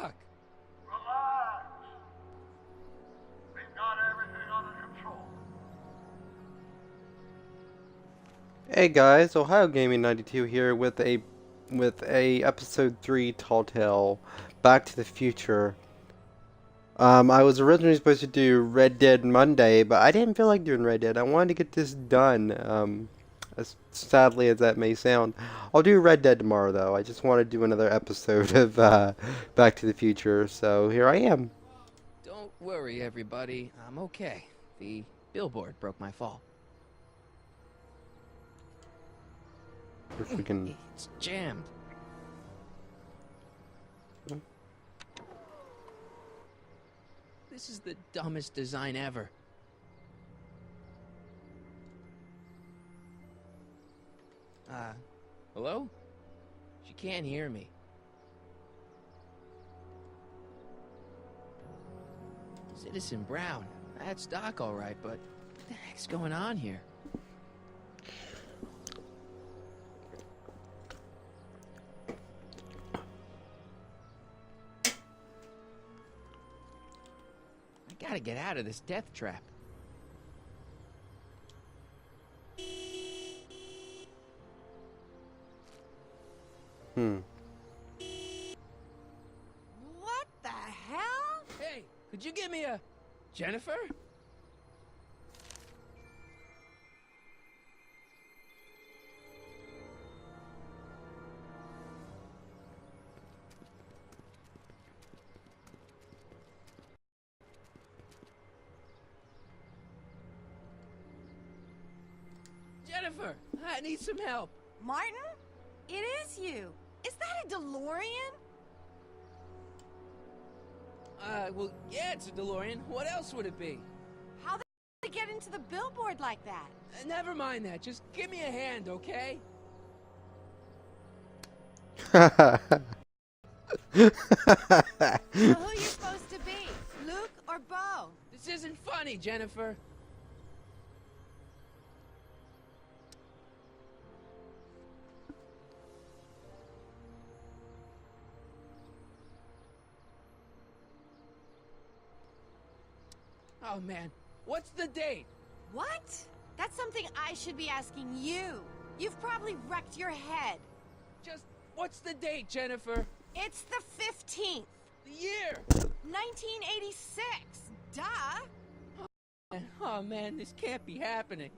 stuck. Relax. We've got everything under control. Hey guys, Ohio Gaming 92 here with a episode 3 Tall Tale Back to the Future. I was originally supposed to do Red Dead Monday, but I didn't feel like doing Red Dead. I wanted to get this done. As sadly as that may sound. I'll do Red Dead tomorrow though. I just want to do another episode of Back to the Future, so here I am. Don't worry, everybody. I'm okay. The billboard broke my fall. If we can... It's jammed. This is the dumbest design ever. Hello? She can't hear me. Citizen Brown. That's Doc, all right, but what the heck's going on here? I gotta get out of this death trap. What the hell? Hey, could you give me a... Jennifer? Jennifer, I need some help. Martin? It is you. Is that a DeLorean? Well, yeah, it's a DeLorean. What else would it be? How the hell did they get into the billboard like that? Never mind that. Just give me a hand, okay? So who you supposed to be? Luke or Bo? This isn't funny, Jennifer. Oh, man. What's the date? What? That's something I should be asking you. You've probably wrecked your head. Just, what's the date, Jennifer? It's the 15th. The year! 1986. Duh. Oh, man, this can't be happening.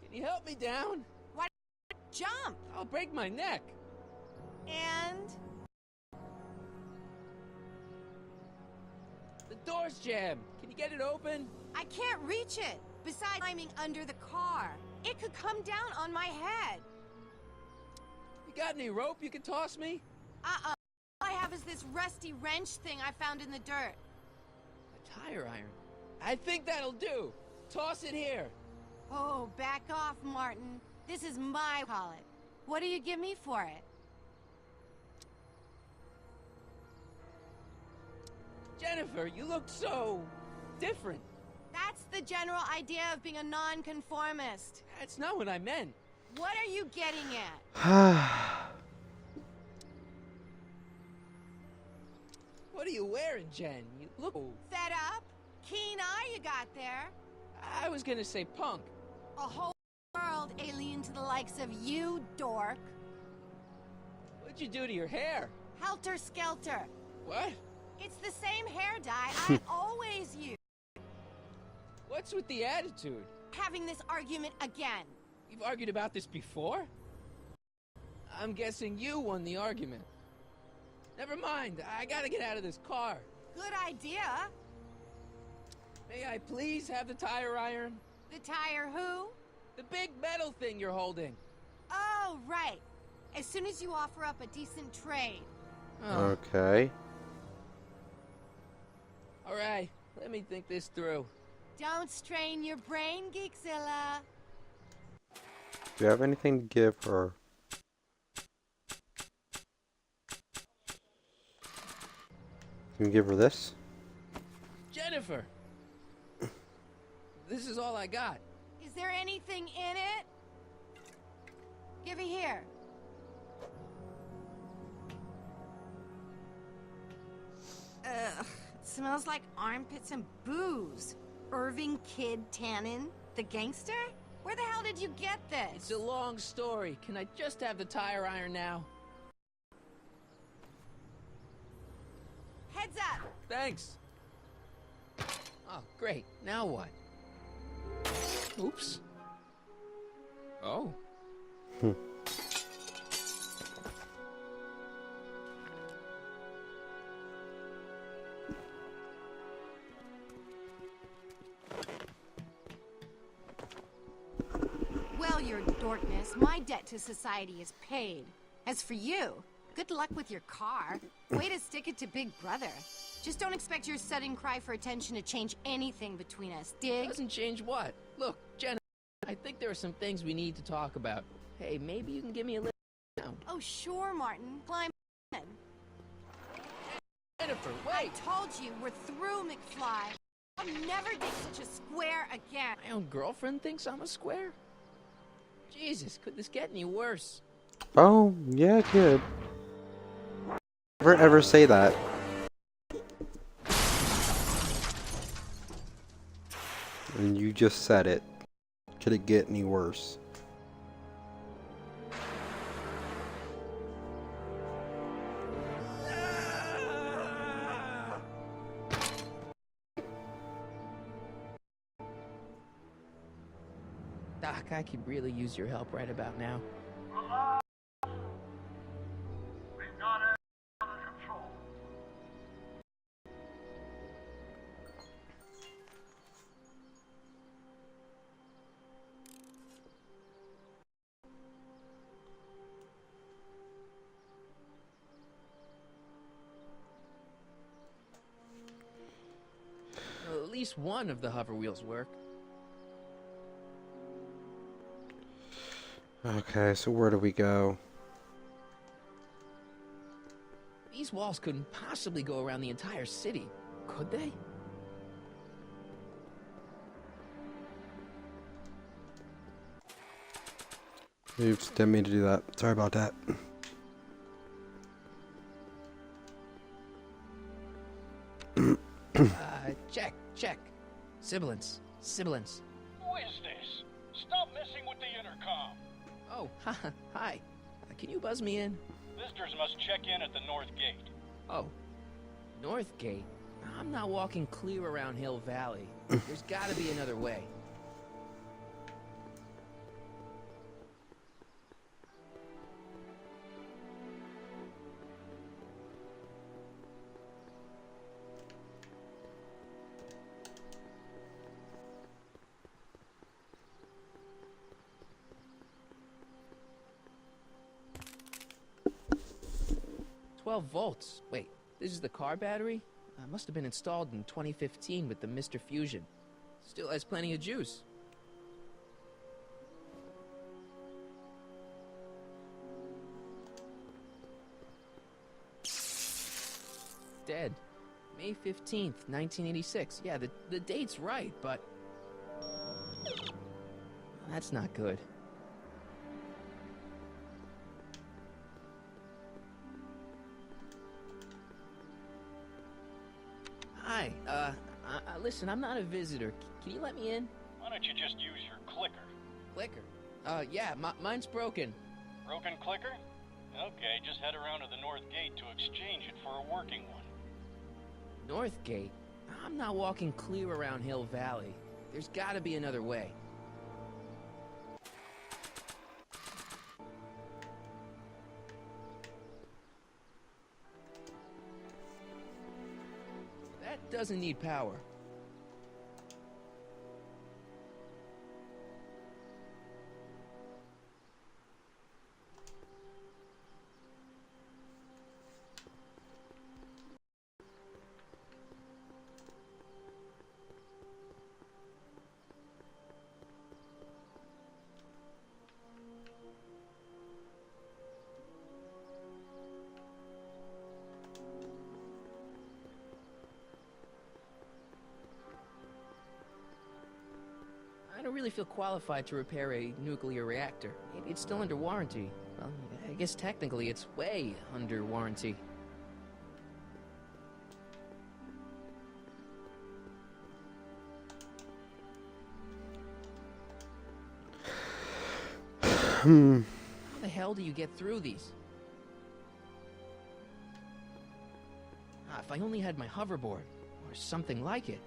Can you help me down? Why don't you jump? I'll break my neck. And... The door's jammed. Can you get it open? I can't reach it. Besides climbing under the car. It could come down on my head. You got any rope you can toss me? All I have is this rusty wrench thing I found in the dirt. A tire iron. I think that'll do. Toss it here. Oh, back off, Martin. This is my call it. What do you give me for it? Jennifer, you look so... different. That's the general idea of being a nonconformist. That's not what I meant. What are you getting at? What are you wearing, Jen? You look... Fed up? Keen eye you got there. I was gonna say punk. A whole world alien to the likes of you, dork. What'd you do to your hair? Helter-skelter. What? It's the same hair dye I always use. What's with the attitude? Having this argument again. You've argued about this before? I'm guessing you won the argument. Never mind, I gotta get out of this car. Good idea. May I please have the tire iron? The tire who? The big metal thing you're holding. Oh, right. As soon as you offer up a decent trade. Oh. Okay. Alright, let me think this through. Don't strain your brain, Geekzilla. Do you have anything to give her? Can you give her this? Jennifer! This is all I got. Is there anything in it? Give it here. smells like armpits and booze. Irving Kid Tannen, the gangster? Where the hell did you get this? It's a long story. Can I just have the tire iron now? Heads up! Thanks. Oh, great. Now what? Oops. Oh. Well, your dorkness, my debt to society is paid. As for you, good luck with your car. Way to stick it to Big Brother. Just don't expect your sudden cry for attention to change anything between us, dig? Doesn't change what? Look, Jenna, I think there are some things we need to talk about. Hey, maybe you can give me a little down. Oh, sure, Martin. Climb in. Jennifer, I wait! told you, we're through, McFly. I'll never date such a square again. My own girlfriend thinks I'm a square? Jesus, could this get any worse? Oh, yeah, it could. Never ever say that. And you just said it. Could it get any worse? Doc, I could really use your help right about now. Relax. We've got everything under control. Well, at least one of the hover wheels work. Okay, so where do we go? These walls couldn't possibly go around the entire city, could they? Oops, didn't mean to do that. Sorry about that. Check. Sibilance. Who is this? Stop messing with the intercom. Oh, hi. Can you buzz me in? Visitors must check in at the north gate. Oh, North Gate? I'm not walking clear around Hill Valley. There's gotta be another way. $12 volts. Wait, this is the car battery? Must have been installed in 2015 with the Mr. Fusion. Still has plenty of juice. Dead. May 15th, 1986. Yeah, the date's right, but... That's not good. Hi, listen, I'm not a visitor. Can you let me in? Why don't you just use your clicker? Clicker? Yeah, mine's broken. Broken clicker? Okay, just head around to the north gate to exchange it for a working one. North Gate? I'm not walking clear around Hill Valley. There's gotta be another way. That doesn't need power. I don't really feel qualified to repair a nuclear reactor. Maybe it's still under warranty. Well, I guess technically it's way under warranty. How the hell do you get through these? If I only had my hoverboard, or something like it.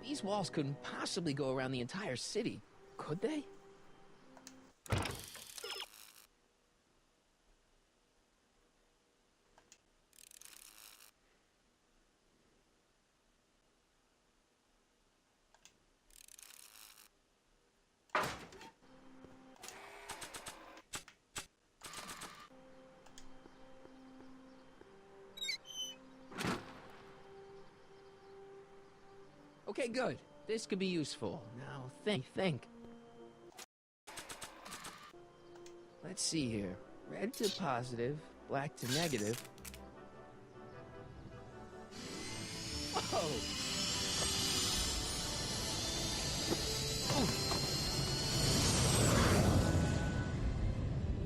These walls couldn't possibly go around the entire city, could they? Okay, good. This could be useful. Now, think. Let's see here. Red to positive, black to negative. Whoa!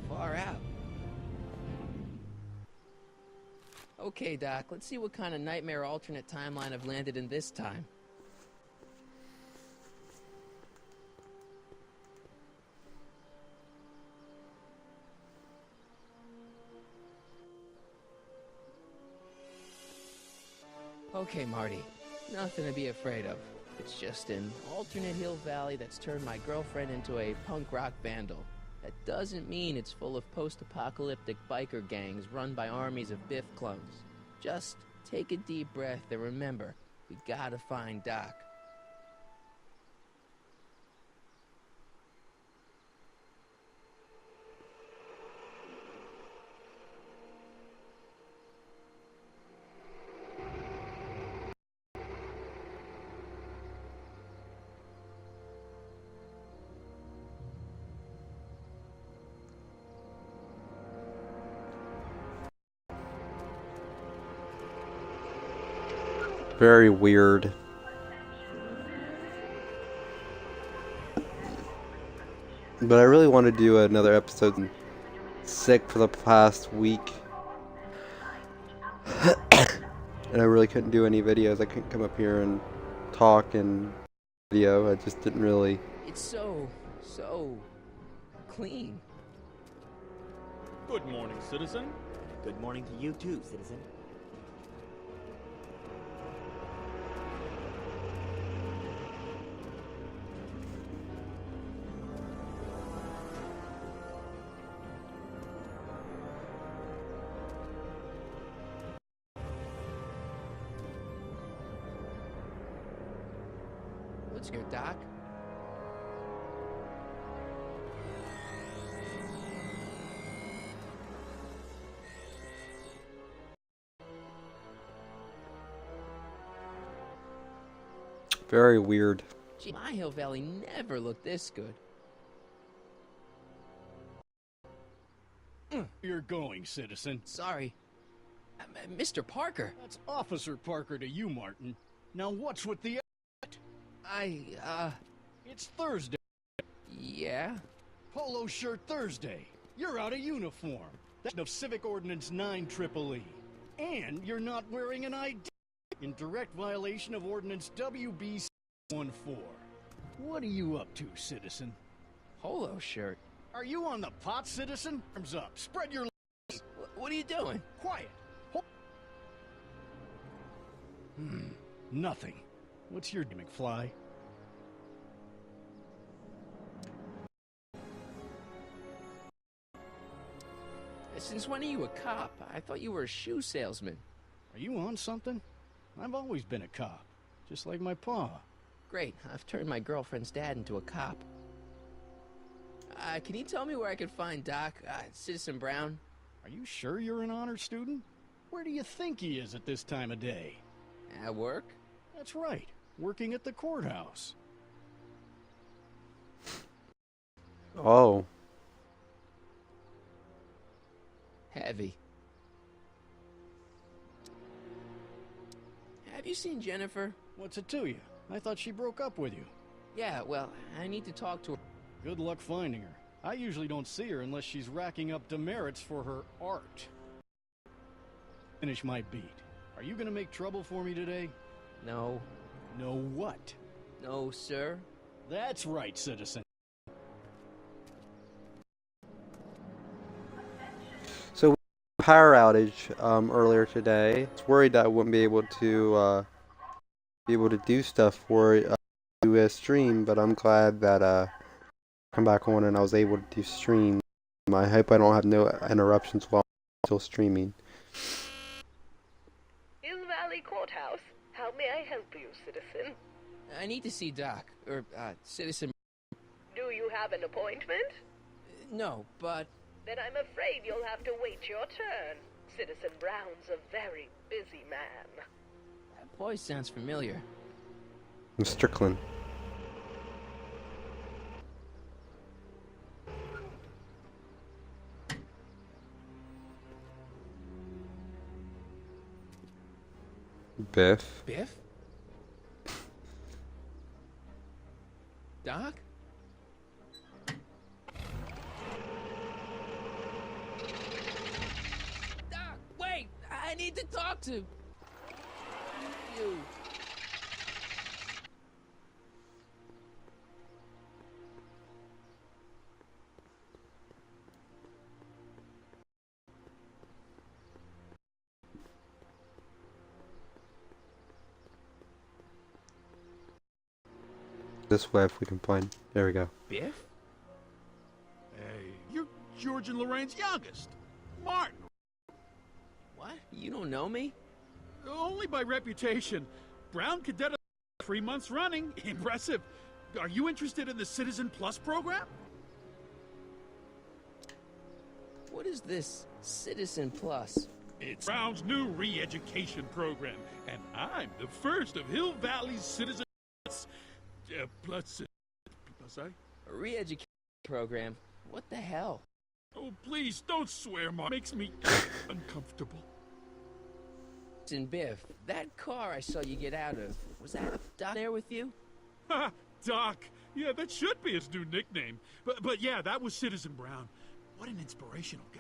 Far out. Okay, Doc, let's see what kind of nightmare alternate timeline I've landed in this time. Okay, Marty. Nothing to be afraid of. It's just an alternate hill valley that's turned my girlfriend into a punk rock vandal. That doesn't mean it's full of post-apocalyptic biker gangs run by armies of Biff clones. Just take a deep breath and remember, we gotta find Doc. Very weird. But I really want to do another episode. I'm sick for the past week. And I really couldn't do any videos. I couldn't come up here and talk and video. I just didn't really. It's so clean. Good morning, citizen. Good morning to you too, citizen. What's your Doc? Very weird. Gee, my Hill Valley never looked this good. You're going, citizen. Sorry. Mr. Parker. That's Officer Parker to you, Martin. Now what's with the... It's Thursday. Yeah? Polo shirt Thursday. You're out of uniform. That's of Civic Ordinance 9 EEE. And you're not wearing an ID. In direct violation of Ordinance WB 14. What are you up to, citizen? Polo shirt. Are you on the pot, citizen? Arms up. Spread your legs. What are you doing? Quiet. Nothing. What's your name, McFly? Since when are you a cop? I thought you were a shoe salesman. Are you on something? I've always been a cop, just like my pa. Great, I've turned my girlfriend's dad into a cop. Can you tell me where I can find Doc, Citizen Brown? Are you sure you're an honor student? Where do you think he is at this time of day? At work? That's right, working at the courthouse. Oh. Heavy. Have you seen Jennifer? What's it to you? I thought she broke up with you. Yeah, well, I need to talk to her. Good luck finding her. I usually don't see her unless she's racking up demerits for her art. Finish my beat. Are you gonna make trouble for me today? No. No what? No, sir. That's right, citizen. So, power outage earlier today. I was worried that I wouldn't be able to do stuff for do a stream, but I'm glad that come back on and I was able to do stream. I hope I don't have no interruptions while I'm still streaming. Hill Valley Courthouse. How may I help you, citizen? I need to see Doc, or, Citizen... Do you have an appointment? No, but... Then I'm afraid you'll have to wait your turn. Citizen Brown's a very busy man. That voice sounds familiar. I'm Strickland. Biff. Biff? Doc? Doc, wait! I need to talk to you. This way if we can find. There we go. Biff? Hey, you're George and Lorraine's youngest, Martin. What? You don't know me? Only by reputation. Brown Cadet of 3 months running. Impressive. Are you interested in the Citizen Plus program? What is this Citizen Plus? It's Brown's new re-education program, and I'm the first of Hill Valley's Citizen Plus. Plus, A re-education program? What the hell? Oh, please, don't swear, Mark. Makes me uncomfortable. Listen, Biff, that car I saw you get out of, was that Doc there with you? Ha! Doc. Yeah, that should be his new nickname. But yeah, that was Citizen Brown. What an inspirational guy.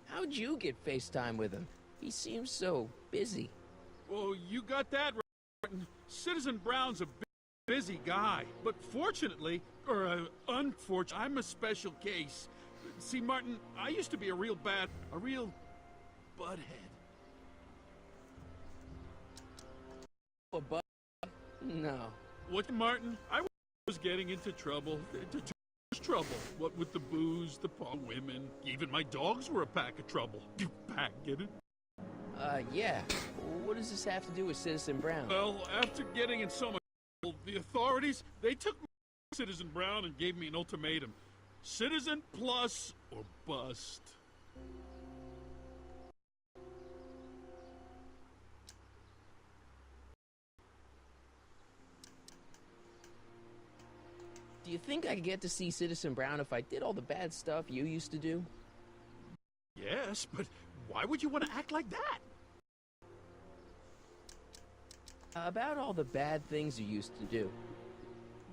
How'd you get FaceTime with him? He seems so busy. Well, you got that right, Martin. Citizen Brown's a busy guy. But fortunately, or unfortunately, I'm a special case. See, Martin, I used to be a real butthead. Oh, but no. What, Martin? I was getting into trouble. Too much trouble. What with the booze, the women, even my dogs were a pack of trouble. You pack, get it? Yeah. What does this have to do with Citizen Brown? Well, after getting in so much trouble, the authorities, they took Citizen Brown and gave me an ultimatum. Citizen Plus or bust. Do you think I could get to see Citizen Brown if I did all the bad stuff you used to do? Yes, but why would you want to act like that? About all the bad things you used to do.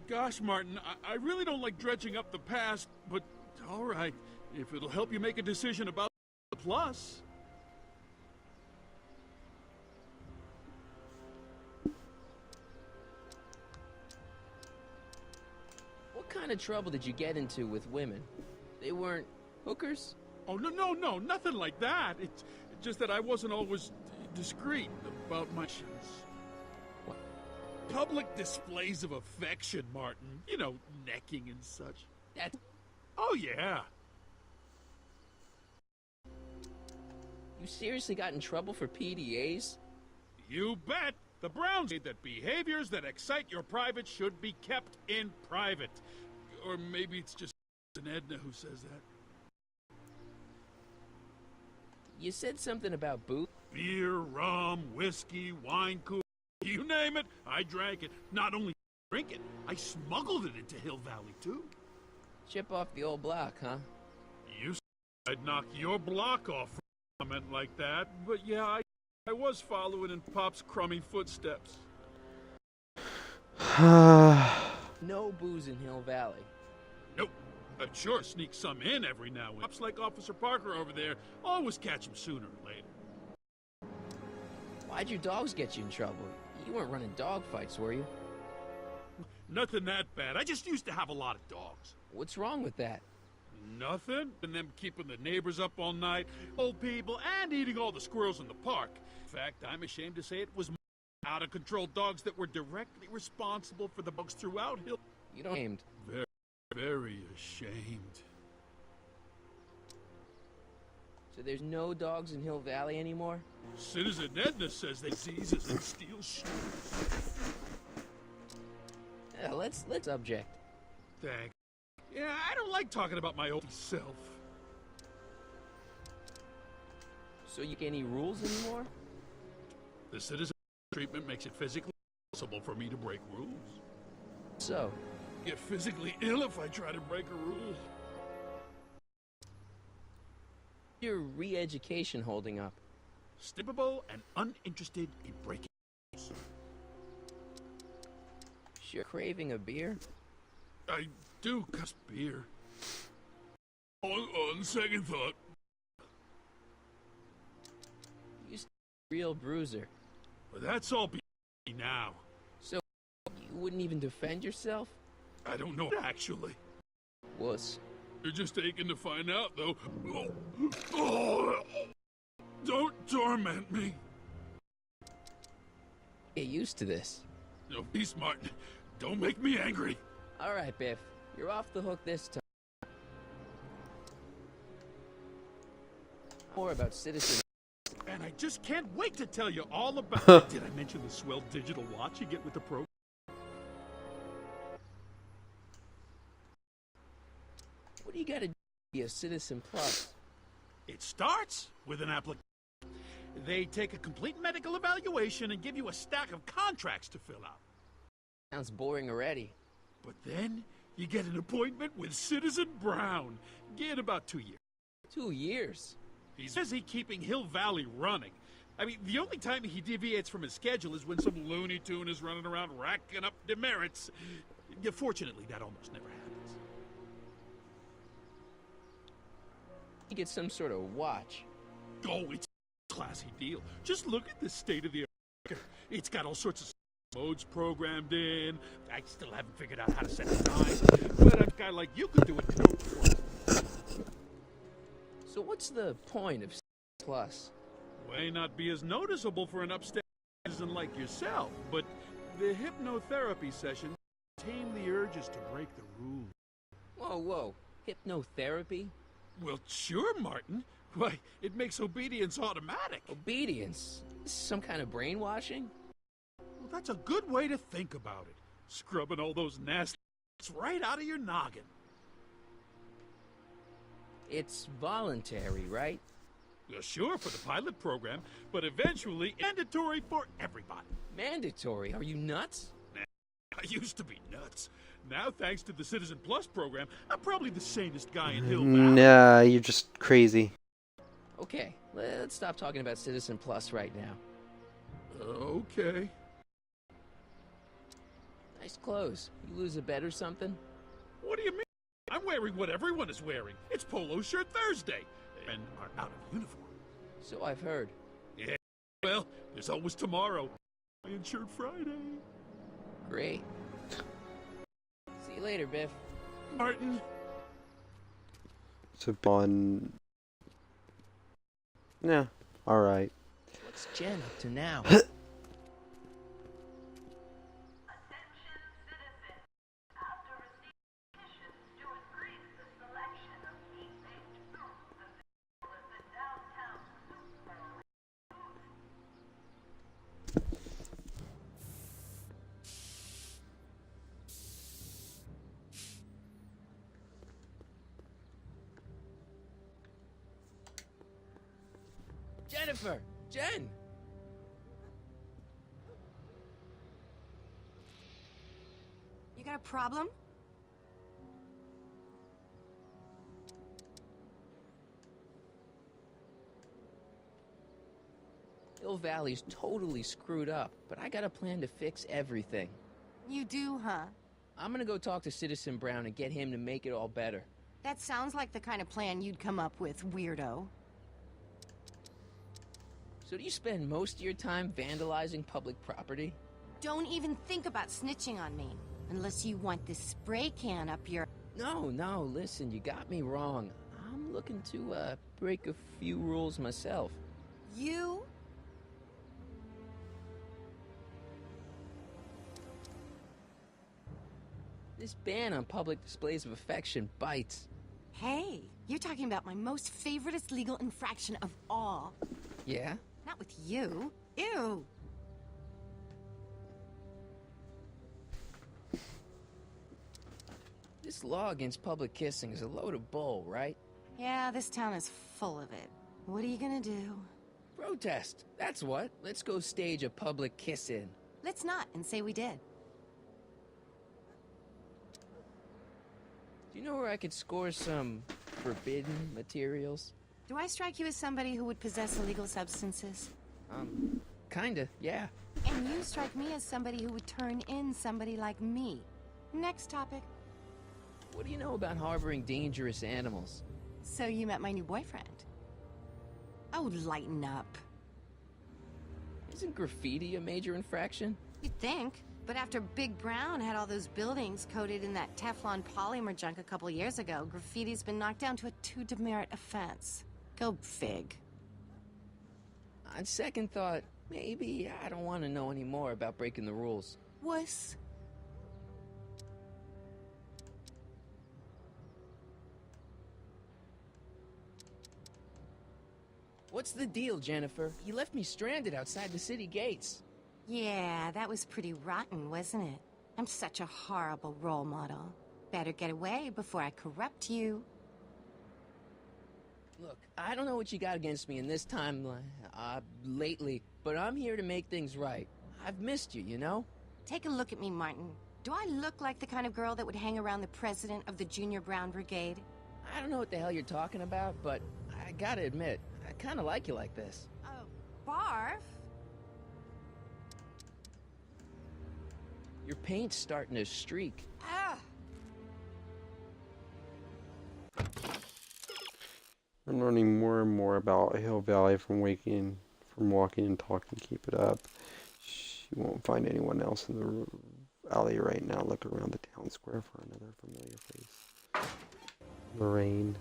Gosh, Martin, I really don't like dredging up the past, but all right, if it'll help you make a decision about the plus. What kind of trouble did you get into with women? They weren't hookers? Oh, no, nothing like that. It's just that I wasn't always discreet about my actions. What? Public displays of affection, Martin. You know, necking and such. That... Oh, yeah. You seriously got in trouble for PDAs? You bet. The Browns say that behaviors that excite your private should be kept in private. Or maybe it's just an Edna who says that. You said something about booze? Beer, rum, whiskey, wine cooler, you name it, I drank it. Not only drink it, I smuggled it into Hill Valley, too. Chip off the old block, huh? You said I'd knock your block off for a comment like that, but yeah, I was following in Pop's crummy footsteps. No booze in Hill Valley. Nope. I'd sure sneak some in every now and then. Cops like Officer Parker over there always catch him sooner or later. Why'd your dogs get you in trouble? You weren't running dog fights, were you? Nothing that bad. I just used to have a lot of dogs. What's wrong with that? Nothing. And them keeping the neighbors up all night, old people, and eating all the squirrels in the park. In fact, I'm ashamed to say it was out-of-control dogs that were directly responsible for the bugs throughout Hill. You don't aimed. Very, very ashamed. So there's no dogs in Hill Valley anymore? Citizen Edna says they diseases and steal shoes. Yeah, let's object. Thanks. Yeah, I don't like talking about my old self. So you get any rules anymore? The citizen treatment makes it physically impossible for me to break rules. So? Get physically ill if I try to break a rule. Your re-education holding up? Stippable and uninterested in breaking rules. Sure craving a beer? I do cuss beer. On second thought. You real bruiser. But that's all now. So you wouldn't even defend yourself? I don't know, actually. Wuss. You're just aching to find out, though. Oh. Don't torment me. Get used to this. No, be smart. Don't make me angry. All right, Biff. You're off the hook this time. More about Citizen. And I just can't wait to tell you all about it. Did I mention the swell digital watch you get with the Pro? What do you gotta do to be a Citizen Plus? It starts with an application. They take a complete medical evaluation and give you a stack of contracts to fill out. Sounds boring already. But then you get an appointment with Citizen Brown. Get about 2 years. 2 years? He's busy keeping Hill Valley running. I mean, the only time he deviates from his schedule is when some Looney Tune is running around racking up demerits. Yeah, fortunately, that almost never happens. You get some sort of watch. Oh, it's a classy deal. Just look at the state of the art. It's got all sorts of modes programmed in. I still haven't figured out how to set the time, but a guy like you could do it in no time. So what's the point of Plus? May not be as noticeable for an upstairs citizen like yourself, but the hypnotherapy session tame the urges to break the rules. Whoa. Hypnotherapy? Well, sure, Martin. Why, it makes obedience automatic. Obedience? Some kind of brainwashing? Well, that's a good way to think about it. Scrubbing all those nasty right out of your noggin. It's voluntary, right? Sure, for the pilot program, but eventually mandatory for everybody. Mandatory? Are you nuts? I used to be nuts. Now, thanks to the Citizen Plus program, I'm probably the sanest guy in Hill Valley. Nah, you're just crazy. Okay, let's stop talking about Citizen Plus right now. Okay. Nice clothes. You lose a bet or something? What do you mean? I'm wearing what everyone is wearing. It's Polo Shirt Thursday. And are out of uniform. So I've heard. Yeah, well, there's always tomorrow. And Shirt Friday. Great. See you later, Biff. Martin. So on. Yeah, alright. What's Jen up to now? Jennifer! Jen! You got a problem? Hill Valley's totally screwed up, but I got a plan to fix everything. You do, huh? I'm gonna go talk to Citizen Brown and get him to make it all better. That sounds like the kind of plan you'd come up with, weirdo. So do you spend most of your time vandalizing public property? Don't even think about snitching on me. Unless you want this spray can up your... No, listen, you got me wrong. I'm looking to, break a few rules myself. You? This ban on public displays of affection bites. Hey, you're talking about my most favoriteest legal infraction of all. Yeah? Not with you. Ew. This law against public kissing is a load of bull, right? Yeah, this town is full of it. What are you gonna do? Protest, that's what. Let's go stage a public kiss-in. Let's not and say we did. Do you know where I could score some forbidden materials? Do I strike you as somebody who would possess illegal substances? Kinda, yeah. And you strike me as somebody who would turn in somebody like me. Next topic. What do you know about harboring dangerous animals? So you met my new boyfriend. Oh, lighten up. Isn't graffiti a major infraction? You'd think. But after Big Brown had all those buildings coated in that Teflon polymer junk a couple years ago, graffiti's been knocked down to a 2 demerit offense. Go fig. On second thought, maybe I don't want to know any more about breaking the rules. Wuss. What's the deal, Jennifer? You left me stranded outside the city gates. Yeah, that was pretty rotten, wasn't it? I'm such a horrible role model. Better get away before I corrupt you. Look, I don't know what you got against me in this time, lately, but I'm here to make things right. I've missed you, you know? Take a look at me, Martin. Do I look like the kind of girl that would hang around the president of the Junior Brown Brigade? I don't know what the hell you're talking about, but I gotta admit, I kinda like you like this. Oh, barf? Your paint's starting to streak. Ah! I'm learning more and more about Hill Valley from walking and talking. Keep it up. You won't find anyone else in the alley right now. Look around the town square for another familiar face. Lorraine.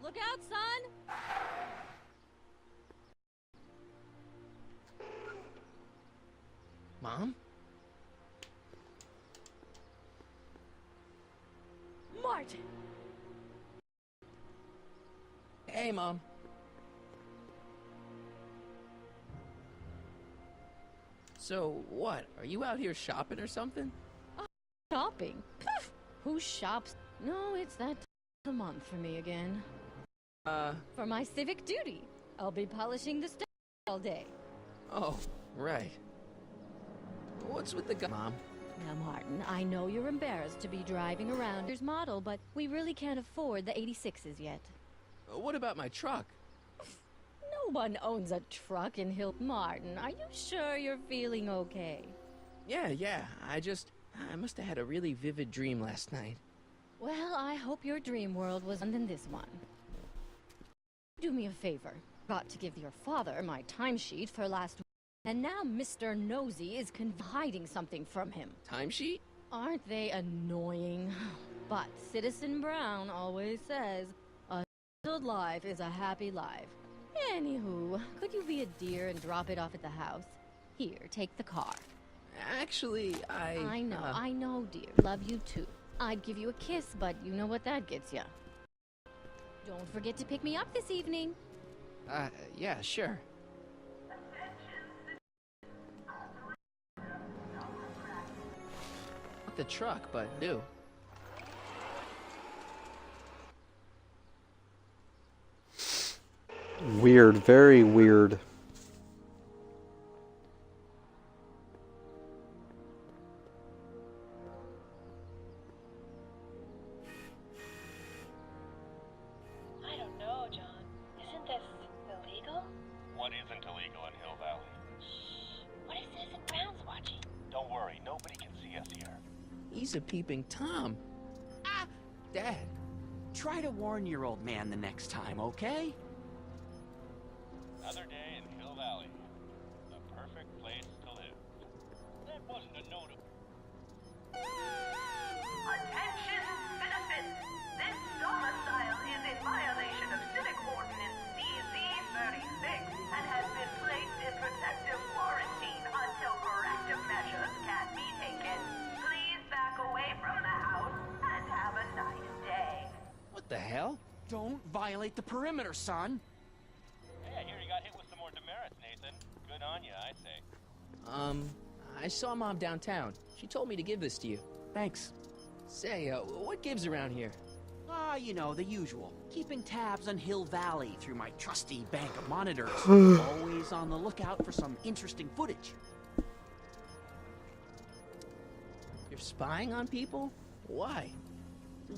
Look out, son! Mom? Martin! Hey, Mom. So, what? Are you out here shopping or something? Shopping? Pff, who shops? No, it's that time of the month for me again. For my civic duty. I'll be polishing the stuff all day. Oh, right. What's with the gun, Mom? Now, Martin, I know you're embarrassed to be driving around your model, but we really can't afford the 86s yet. What about my truck? No one owns a truck in Hill. Martin, are you sure you're feeling okay? Yeah. I must have had a really vivid dream last night. Well, I hope your dream world was other than this one. Do me a favor. Got to give your father my timesheet for last week. And now Mr. Nosy is hiding something from him. Timesheet? Aren't they annoying? But Citizen Brown always says, a fulfilled life is a happy life. Anywho, could you be a dear and drop it off at the house? Here, take the car. Actually, I know, dear. Love you too. I'd give you a kiss, but you know what that gets ya. Don't forget to pick me up this evening. Yeah, sure. Not the truck, but do. Weird, very weird. What isn't illegal in Hill Valley? What if Citizen Brown's watching? Don't worry, nobody can see us here. He's a peeping Tom. Ah! Dad. Try to warn your old man the next time, okay? Another day in Hill Valley. The perfect place to live. That wasn't a note of... Attention, citizens! This domicile is in violation of Civic Ordinance CZ-36 and has been placed in protective quarantine until corrective measures can be taken. Please back away from the house and have a nice day. What the hell? Don't violate the perimeter, son. Hey, I hear you got hit with some more demerits, Nathan. Good on you, I say. I saw Mom downtown. She told me to give this to you. Thanks. Say, what gives around here? You know, the usual. Keeping tabs on Hill Valley through my trusty bank of monitors. Always on the lookout for some interesting footage. You're spying on people? Why?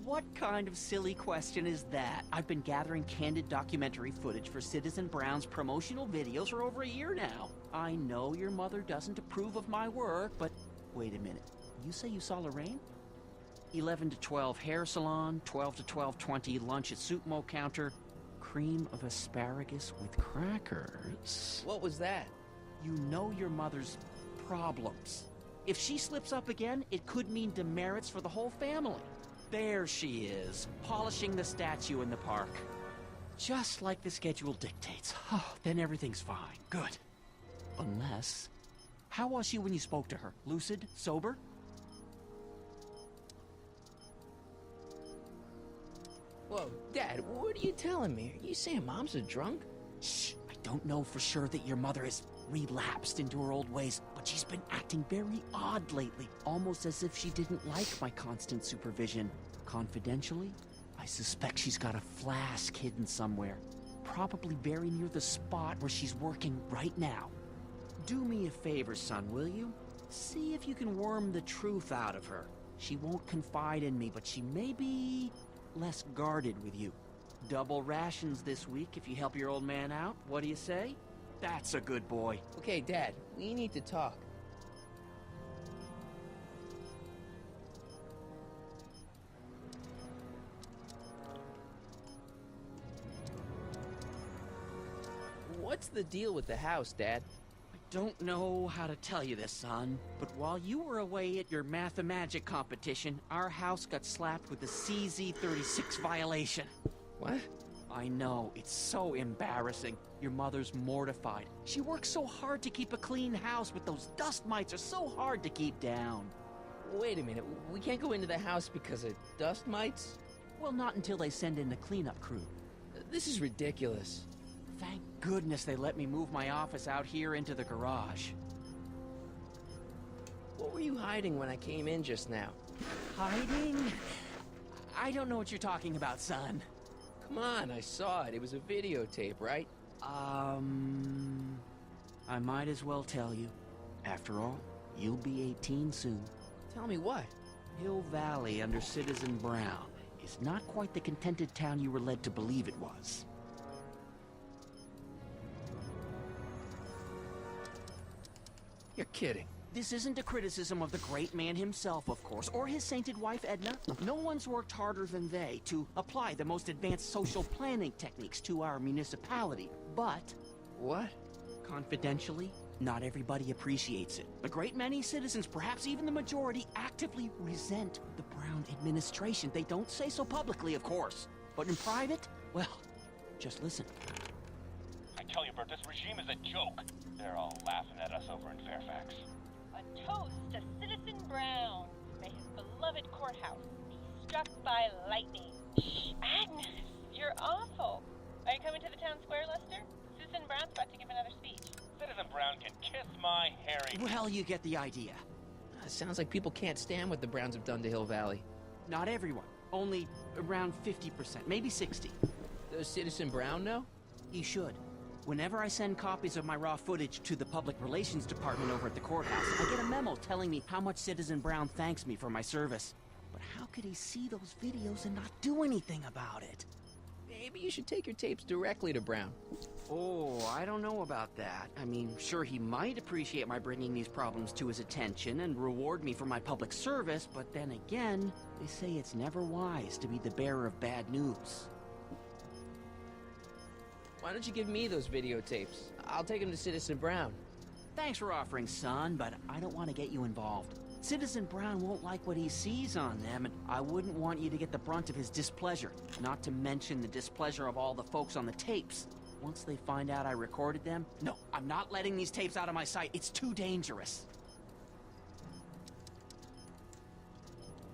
What kind of silly question is that? I've been gathering candid documentary footage for Citizen Brown's promotional videos for over a year now. I know your mother doesn't approve of my work, but wait a minute. You say you saw Lorraine? 11 to 12 hair salon, 12 to 12:20 lunch at soup mo counter, cream of asparagus with crackers. What was that? You know your mother's problems. If she slips up again, it could mean demerits for the whole family. There she is, polishing the statue in the park. Just like the schedule dictates. Oh, then everything's fine. Good. Unless... How was she when you spoke to her? Lucid? Sober? Whoa, Dad, what are you telling me? Are you saying Mom's a drunk? Shh, I don't know for sure that your mother has relapsed into her old ways, but she's been acting very odd lately, almost as if she didn't like my constant supervision. Confidentially, I suspect she's got a flask hidden somewhere, probably very near the spot where she's working right now. Do me a favor, son, will you? See if you can worm the truth out of her. She won't confide in me, but she may be less guarded with you. Double rations this week if you help your old man out. What do you say? That's a good boy. Okay, Dad, we need to talk. What's the deal with the house, Dad? I don't know how to tell you this, son, but while you were away at your Mathemagic competition, our house got slapped with a CZ-36 violation. What? I know, it's so embarrassing. Your mother's mortified. She works so hard to keep a clean house, but those dust mites are so hard to keep down. Wait a minute, we can't go into the house because of dust mites? Well, not until they send in the cleanup crew. This is ridiculous. Thank goodness they let me move my office out here into the garage. What were you hiding when I came in just now? Hiding? I don't know what you're talking about, son. Come on, I saw it. It was a videotape, right? I might as well tell you. After all, you'll be 18 soon. Tell me what? Hill Valley under Citizen Brown is not quite the contented town you were led to believe it was. You're kidding. This isn't a criticism of the great man himself, of course, or his sainted wife, Edna. No one's worked harder than they to apply the most advanced social planning techniques to our municipality. But... What? Confidentially, not everybody appreciates it. A great many citizens, perhaps even the majority, actively resent the Brown administration. They don't say so publicly, of course. But in private, well, just listen. I tell you, Bert, this regime is a joke. They're all laughing at us over in Fairfax. A toast to Citizen Brown. May his beloved courthouse be struck by lightning. Shh, Agnes, you're awful. Are you coming to the town square, Lester? Citizen Brown's about to give another speech. Citizen Brown can kiss my hairy... Well, you get the idea. Sounds like people can't stand what the Browns have done to Hill Valley. Not everyone. Only around 50%, maybe 60. Does Citizen Brown know? He should. Whenever I send copies of my raw footage to the Public Relations Department over at the courthouse, I get a memo telling me how much Citizen Brown thanks me for my service. But how could he see those videos and not do anything about it? Maybe you should take your tapes directly to Brown. Oh, I don't know about that. I mean, sure, he might appreciate my bringing these problems to his attention and reward me for my public service, but then again, they say it's never wise to be the bearer of bad news. Why don't you give me those videotapes? I'll take them to Citizen Brown. Thanks for offering, son, but I don't want to get you involved. Citizen Brown won't like what he sees on them, and I wouldn't want you to get the brunt of his displeasure, not to mention the displeasure of all the folks on the tapes. Once they find out I recorded them, no, I'm not letting these tapes out of my sight. It's too dangerous.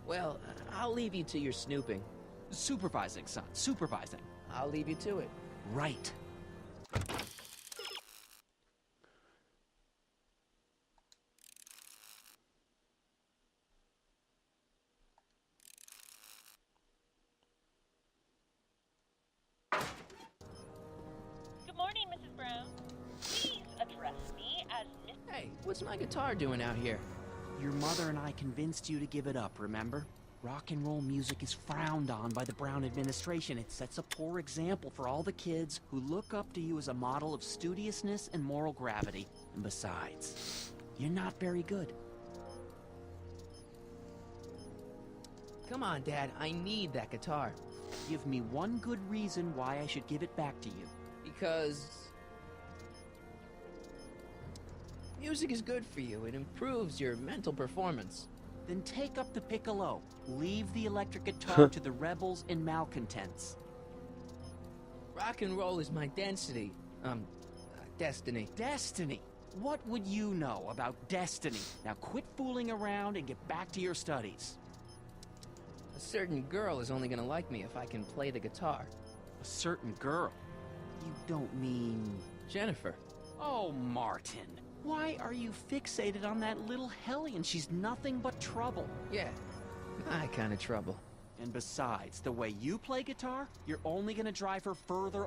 Well, I'll leave you to your snooping. Supervising, son, supervising. I'll leave you to it. Right. Good morning, Mrs. Brown. Please address me as Miss... Hey, what's my guitar doing out here? Your mother and I convinced you to give it up, remember? Rock and roll music is frowned on by the Brown administration. It sets a poor example for all the kids who look up to you as a model of studiousness and moral gravity. And besides, you're not very good. Come on, Dad, I need that guitar. Give me one good reason why I should give it back to you. Because... music is good for you. It improves your mental performance. Then take up the piccolo. Leave the electric guitar to the rebels and malcontents. Rock and roll is my density. Destiny. Destiny? What would you know about destiny? Now quit fooling around and get back to your studies. A certain girl is only gonna like me if I can play the guitar. A certain girl? You don't mean... Jennifer. Oh, Martin. Why are you fixated on that little hellion? She's nothing but trouble. Yeah, my kind of trouble. And besides, the way you play guitar, you're only gonna drive her further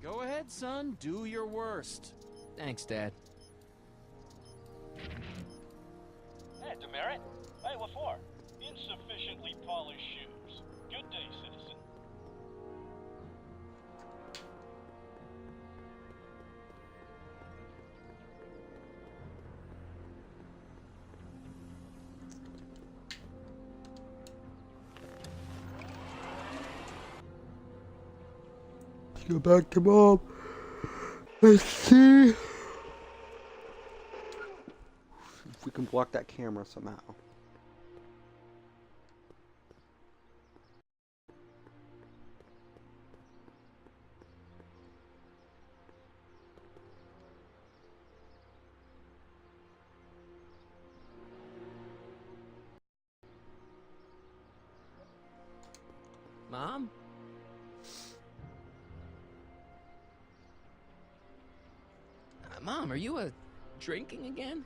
Go ahead, son. Do your worst. Thanks, Dad. Hey, demerit. Hey, what for? Insufficiently polished shoes. Good day, citizen. Let's go back to Mom. Let's see if we can block that camera somehow. Mom? Mom, are you drinking again?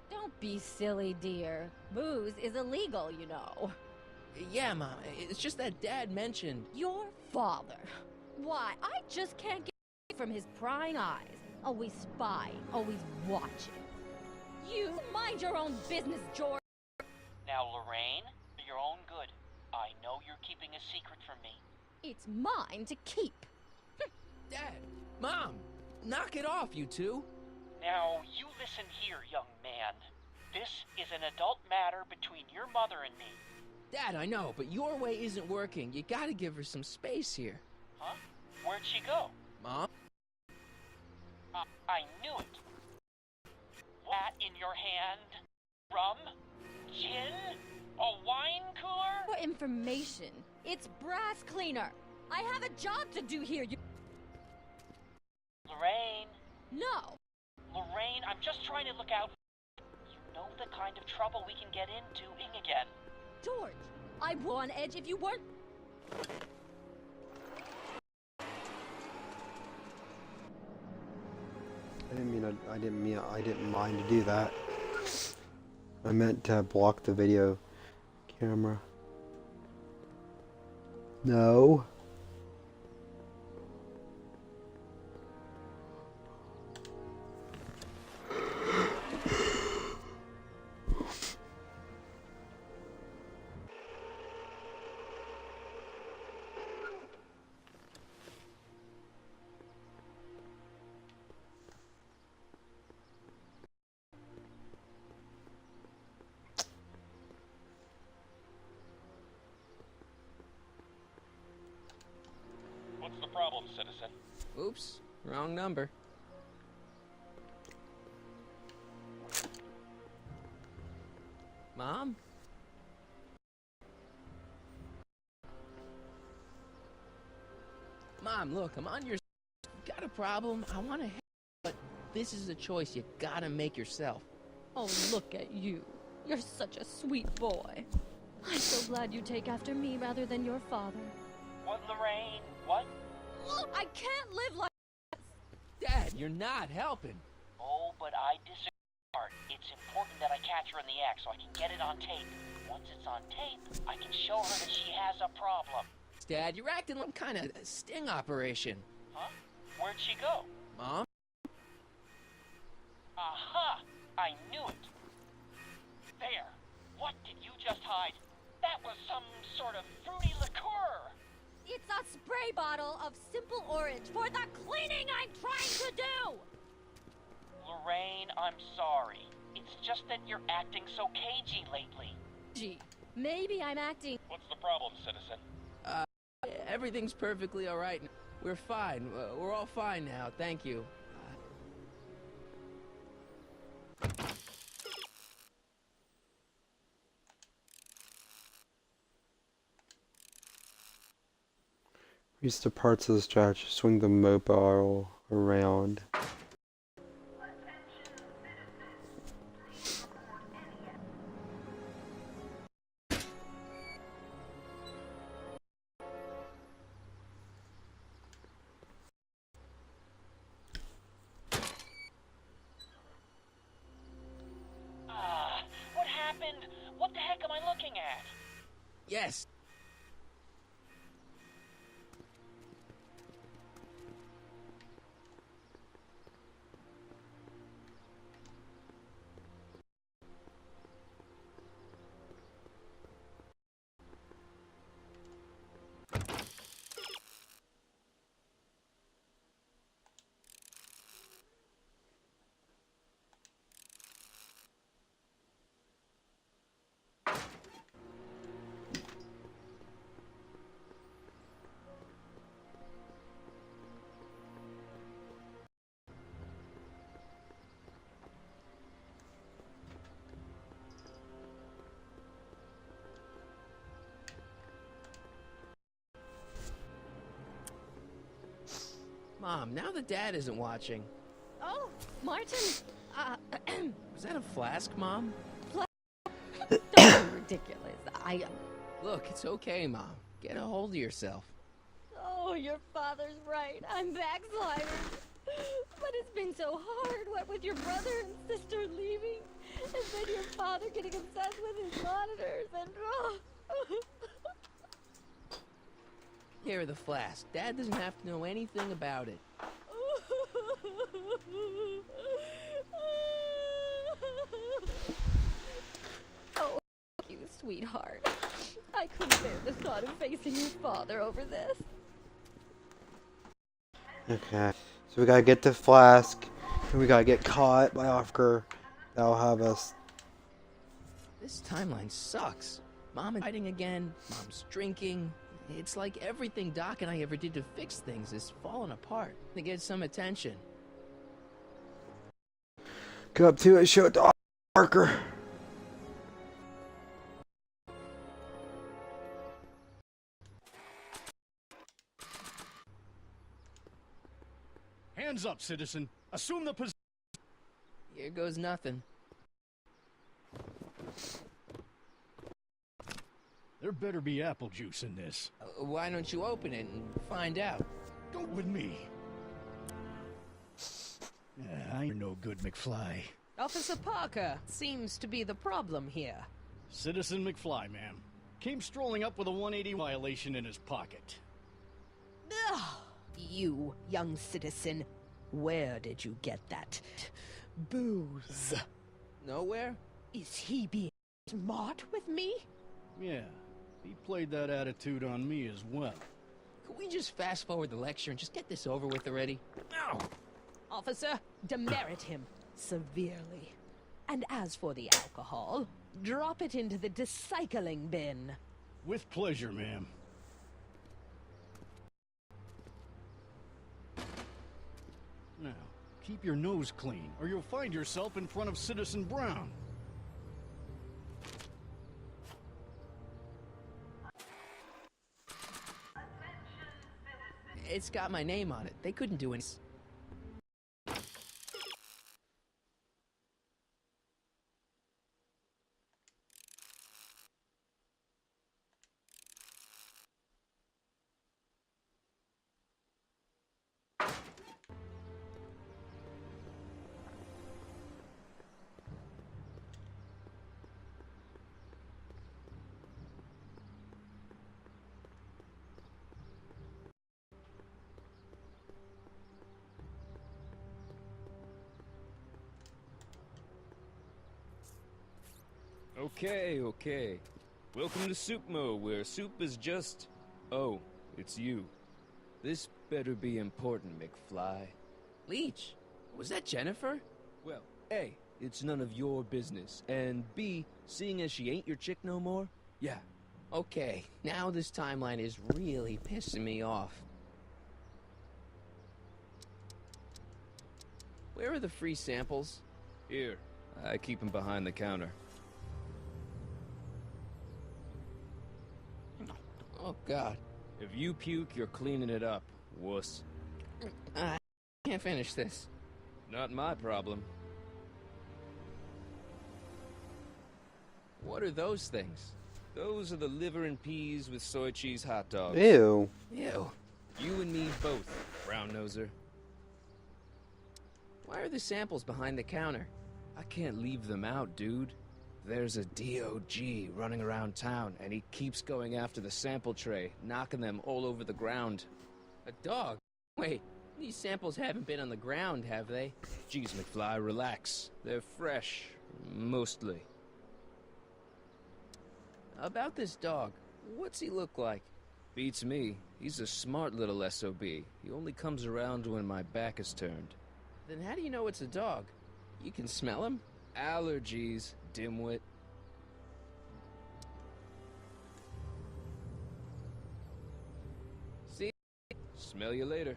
Don't be silly, dear. Booze is illegal, you know. Yeah, Mom. It's just that Dad mentioned... Your father. Why, I just can't get from his prying eyes. Always spying, always watching. You mind your own business, George. Now, Lorraine, for your own good, I know you're keeping a secret from me. It's mine to keep. Dad! Mom! Knock it off, you two! Now, you listen here, young man. This is an adult matter between your mother and me. Dad, I know, but your way isn't working. You gotta give her some space here. Huh? Where'd she go? Mom? I knew it. That in your hand? Rum? Gin? A wine cooler? For information, it's brass cleaner. I have a job to do here. Lorraine. No. Lorraine, I'm just trying to look out. You know the kind of trouble we can get into again. George, I'd go on edge if you weren't. I didn't mind to do that. I meant to block the video camera. No. What's the problem, citizen? Oops, wrong number. Mom? Mom, look, I'm on your got a problem? I want to help, but this is a choice you gotta make yourself. Oh, look at you. You're such a sweet boy. I'm so glad you take after me rather than your father. What, Lorraine? What? Look, I can't live like Dad, you're not helping. Oh, but I disagree. It's important that I catch her in the act so I can get it on tape. Once it's on tape, I can show her that she has a problem. Dad, you're acting like kind of a sting operation. Huh? Where'd she go? Mom? Aha! I knew it! There! What did you just hide? That was some sort of fruity liqueur! It's a spray bottle of simple orange for the cleaning I'm trying to do! Lorraine, I'm sorry. It's just that you're acting so cagey lately. Gee, maybe I'm acting... What's the problem, citizen? Everything's perfectly all right. We're fine. We're all fine now. Thank you. Use the parts of the strategy to swing the mobile around. What happened? What the heck am I looking at? Yes. Mom, now that Dad isn't watching. Oh, Martin, Was that a flask, Mom? don't be ridiculous. Look, it's okay, Mom. Get a hold of yourself. Oh, your father's right. I'm backsliding. But it's been so hard, what with your brother and sister leaving, and then your father getting obsessed with his monitors, and Here are the flask. Dad doesn't have to know anything about it. Oh, you sweetheart. I couldn't bear the thought of facing your father over this. Okay, so we gotta get the flask, and we gotta get caught by Oscar. That'll have us. This timeline sucks. Mom is fighting again. Mom's drinking. It's like everything Doc and I ever did to fix things is falling apart. To get some attention. Go up to it, show it to Parker. Hands up, citizen. Assume the position. Here goes nothing. There better be apple juice in this. Why don't you open it and find out? Go with me. I ain't no good, McFly. Officer Parker seems to be the problem here. Citizen McFly, ma'am. Came strolling up with a 180 violation in his pocket. Ugh, you, young citizen, where did you get that booze? Nowhere? Is he being smart with me? Yeah, he played that attitude on me as well. Could we just fast forward the lecture and just get this over with already? No! Officer, demerit him severely. And as for the alcohol, drop it into the recycling bin. With pleasure, ma'am. Keep your nose clean, or you'll find yourself in front of Citizen Brown. It's got my name on it. They couldn't do any... Okay. Welcome to Soupmo, where soup is just... Oh, it's you. This better be important, McFly. Leech, was that Jennifer? Well, A, it's none of your business, and B, seeing as she ain't your chick no more, yeah. Okay, now this timeline is really pissing me off. Where are the free samples? Here, I keep them behind the counter. Oh, God. If you puke, you're cleaning it up, wuss. I can't finish this. Not my problem. What are those things? Those are the liver and peas with soy cheese hot dogs. Ew. Ew. You and me both, brown noser. Why are the samples behind the counter? I can't leave them out, dude. There's a DOG running around town, and he keeps going after the sample tray, knocking them all over the ground. A dog? Wait, these samples haven't been on the ground, have they? Jeez, McFly, relax. They're fresh, mostly. About this dog, what's he look like? Beats me. He's a smart little SOB. He only comes around when my back is turned. Then how do you know it's a dog? You can smell him? Allergies, dimwit. See? Smell you later.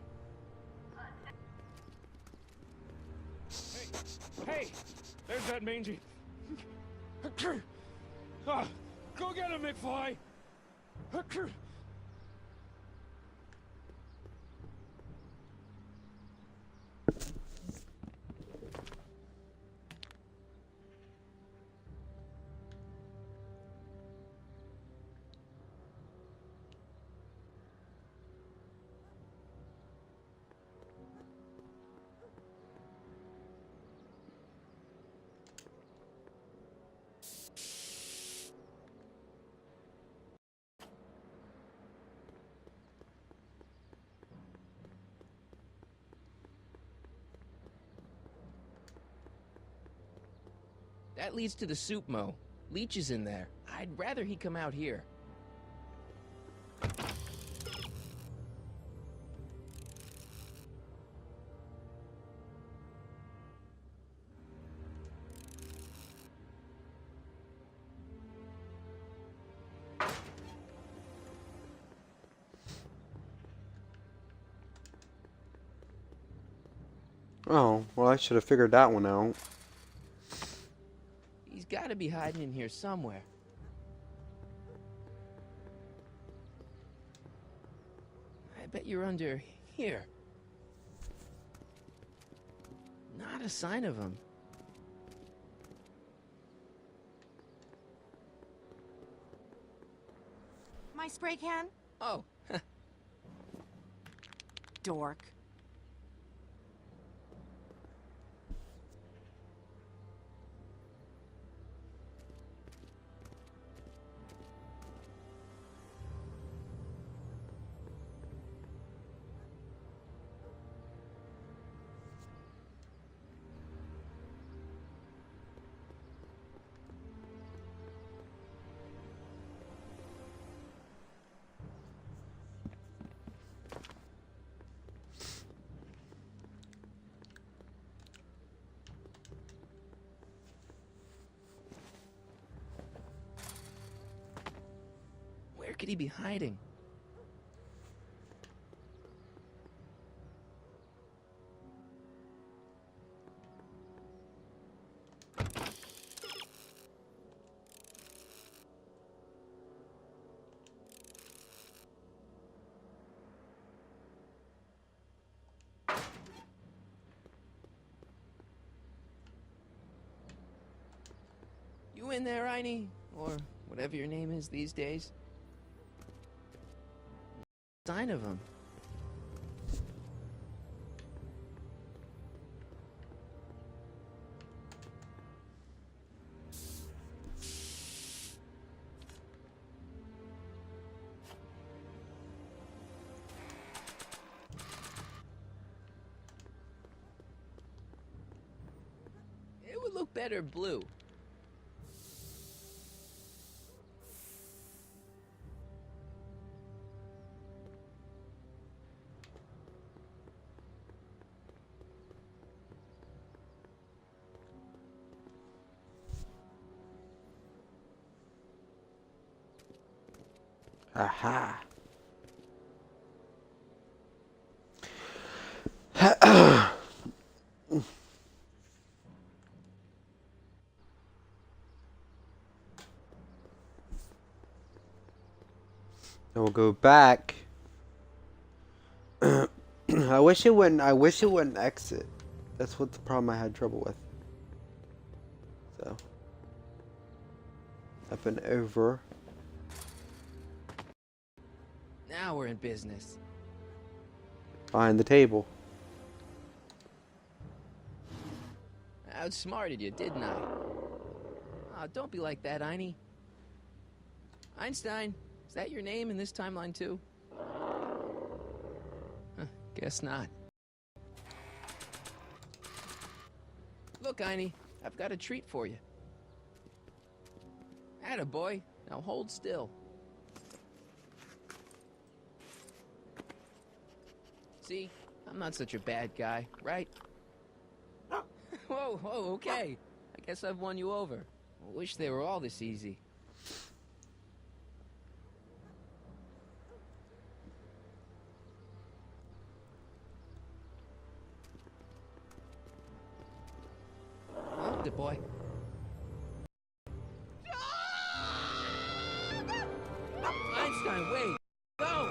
Hey! There's that mangy... Ah, go get him, McFly! That leads to the soup mo. Leech is in there. I'd rather he come out here. Oh, well, I should have figured that one out. He's got to be hiding in here somewhere. I bet you're under here. Not a sign of him. My spray can? Oh. Dork. Where could he be hiding? You in there, Einie? Or whatever your name is these days? Sign of him. It would look better blue. Aha. And we'll go back. I wish it wouldn't exit. That's what the problem I had trouble with. So up and over. Now we're in business. Behind the table. I outsmarted you, didn't I? Oh, don't be like that, Einie. Einstein, is that your name in this timeline too? Huh, guess not. Look, Einie, I've got a treat for you. Attaboy, now hold still. See, I'm not such a bad guy, right? Whoa, okay. I guess I've won you over. I wish they were all this easy. Oh, good boy. Einstein, wait! Go!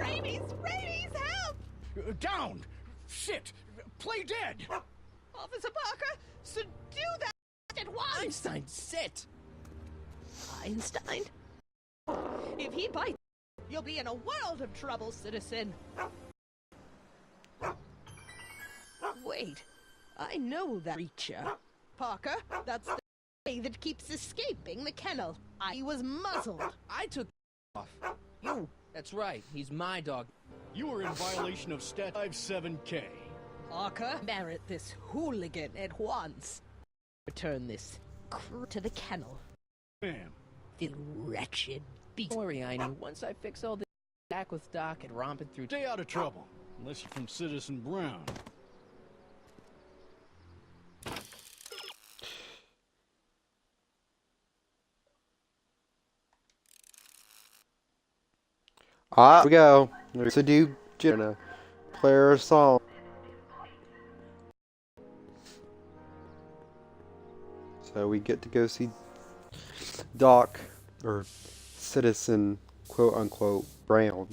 Rabies, help! Down! Shit! Play dead! Officer Parker, subdue that at once! Einstein, sit! Einstein? If he bites, you'll be in a world of trouble, citizen. Wait, I know that creature. Parker, that's the thing that keeps escaping the kennel. I was muzzled. I took off. You, that's right, he's my dog. You are in violation of Stat 57K. Parker, merit this hooligan at once. Return this crew to the kennel. Ma'am. The wretched beast. Don't worry, Einie. Once I fix all this back with Doc and romping through... Stay out of trouble. Unless you're from Citizen Brown. Ah, here we go. There's a dude gonna play our song. So we get to go see Doc, or Citizen, quote unquote, Brown.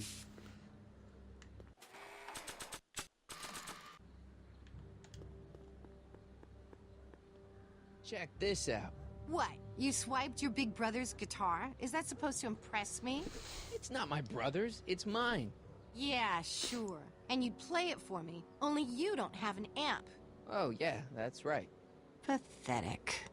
Check this out. What? You swiped your big brother's guitar? Is that supposed to impress me? It's not my brother's, it's mine. Yeah, sure. And you'd play it for me, only you don't have an amp. Oh, yeah, that's right. Pathetic.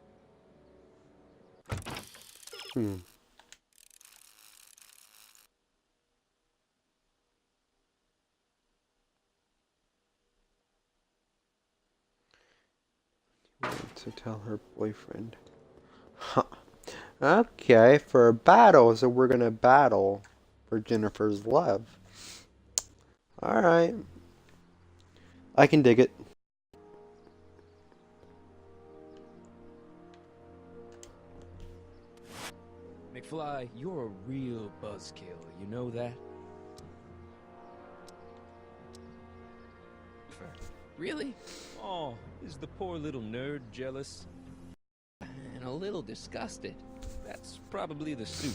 To tell her boyfriend. Huh. Okay, for a battle, so we're gonna battle for Jennifer's love. Alright. I can dig it. McFly, you're a real buzzkill, you know that? Really? Oh, is the poor little nerd jealous? And a little disgusted. That's probably the soup.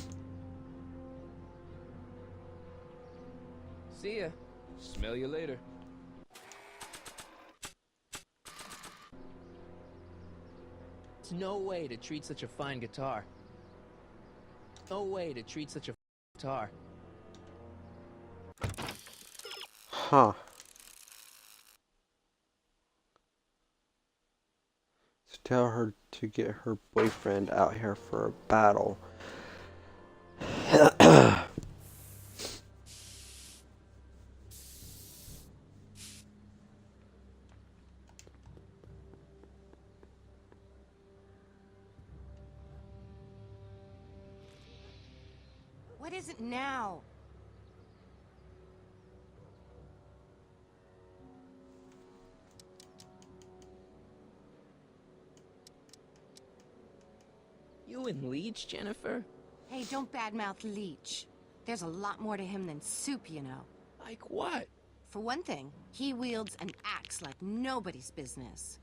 See ya. Smell you later. It's no way to treat such a fine guitar. No way to treat such a guitar. Huh. So tell her to get her boyfriend out here for a battle. What is it now? You and Leech, Jennifer? Hey, don't badmouth Leech. There's a lot more to him than soup, you know. Like what? For one thing, he wields an axe like nobody's business.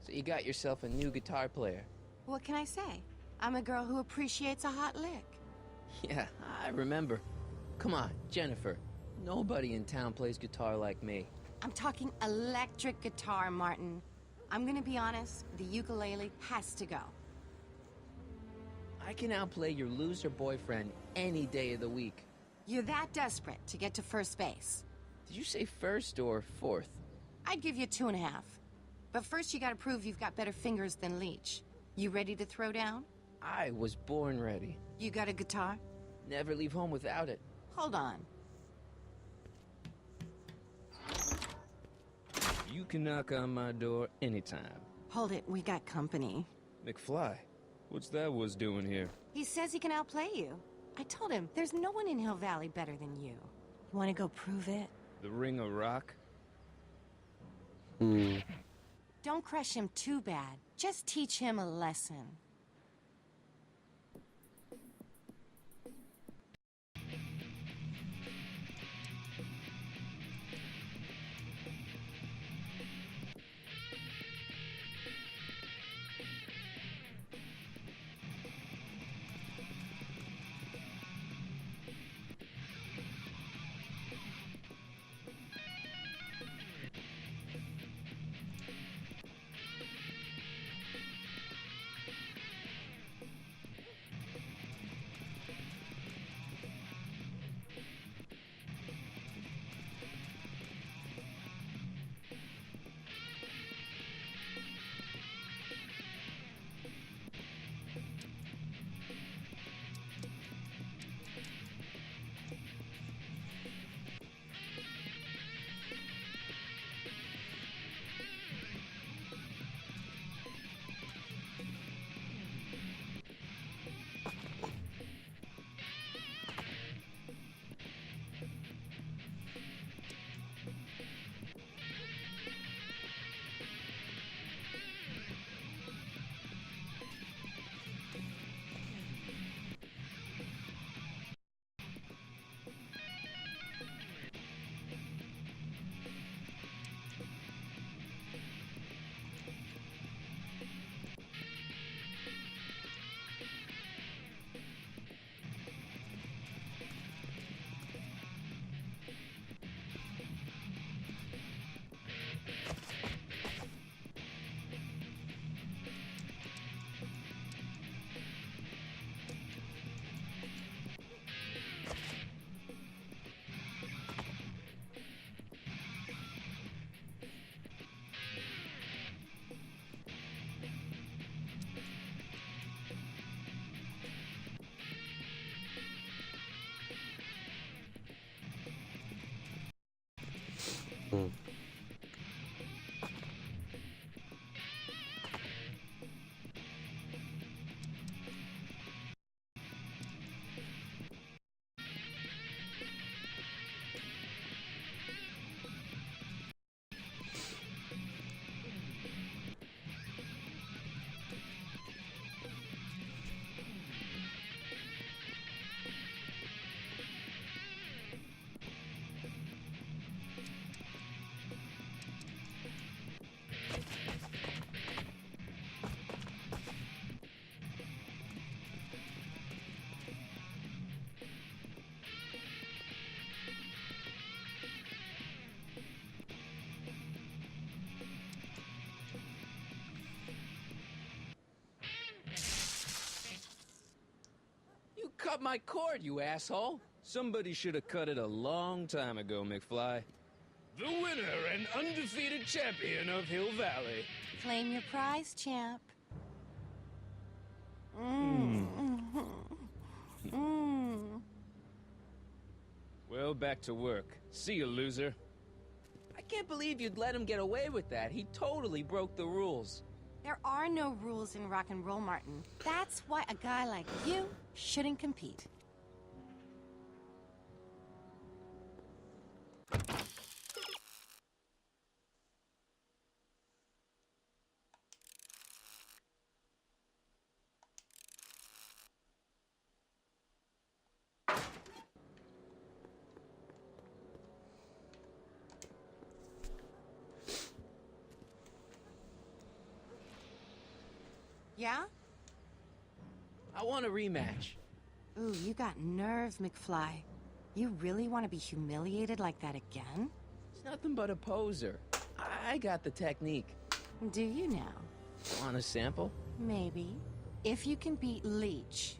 So you got yourself a new guitar player. What can I say? I'm a girl who appreciates a hot lick. Yeah, I remember. Come on, Jennifer. Nobody in town plays guitar like me. I'm talking electric guitar, Martin. I'm gonna be honest, the ukulele has to go. I can outplay your loser boyfriend any day of the week. You're that desperate to get to first base. Did you say first or fourth? I'd give you 2.5. But first you gotta prove you've got better fingers than Leech. You ready to throw down? I was born ready. You got a guitar? Never leave home without it. Hold on. You can knock on my door anytime. Hold it, we got company. McFly, what's that was doing here? He says he can outplay you. I told him, there's no one in Hill Valley better than you. You wanna go prove it? The Ring of Rock? Don't crush him too bad. Just teach him a lesson. cut my cord, you asshole! Somebody should have cut it a long time ago, McFly. The winner and undefeated champion of Hill Valley. Claim your prize, champ. Well, back to work. See you, loser. I can't believe you'd let him get away with that. He totally broke the rules. There are no rules in rock and roll, Martin. That's why a guy like you shouldn't compete. Yeah? I want a rematch. Ooh, you got nerve, McFly. You really want to be humiliated like that again? It's nothing but a poser. I got the technique. Do you now? Want a sample? Maybe. If you can beat Leech.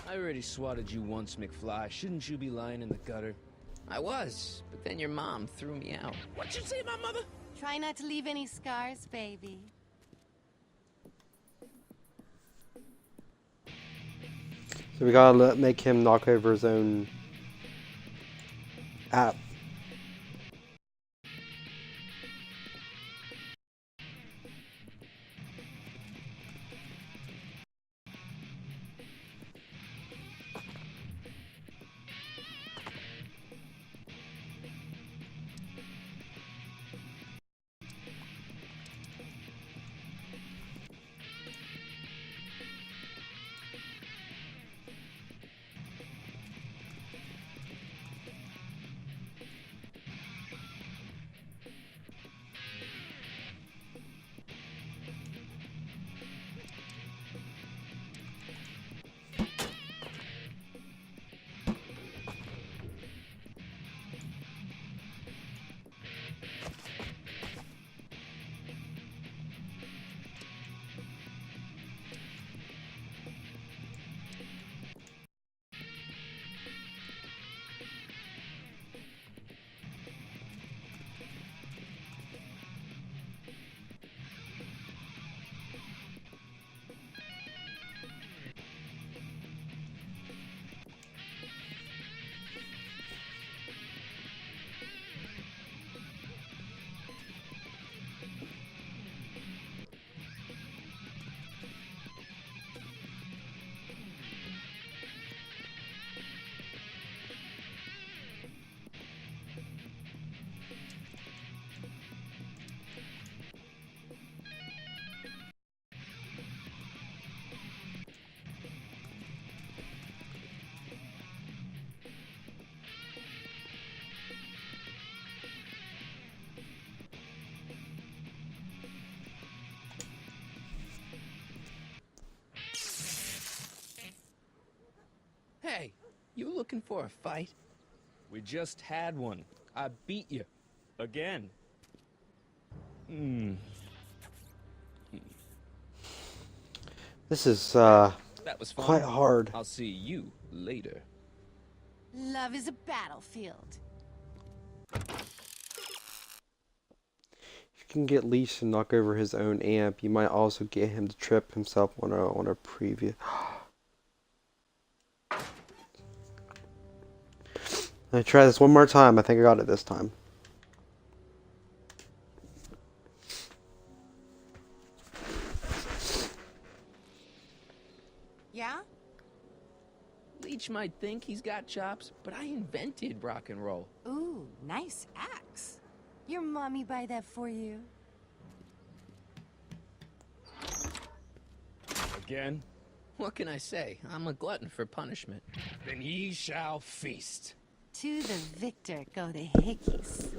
I already swatted you once, McFly. Shouldn't you be lying in the gutter? I was, but then your mom threw me out. What'd you say about mother? Try not to leave any scars, baby. So we gotta make him knock over his own app. Hey, you looking for a fight? We just had one. I beat you. Again. This is That was fun. quite hard. I'll see you later. Love is a battlefield. If you can get Leash to knock over his own amp, you might also get him to trip himself on a preview. Let me try this one more time. I think I got it this time. Yeah? Leech might think he's got chops, but I invented rock and roll. Ooh, nice axe. Your mommy buy that for you? Again? What can I say? I'm a glutton for punishment. Then ye shall feast. To the victor go the hickeys.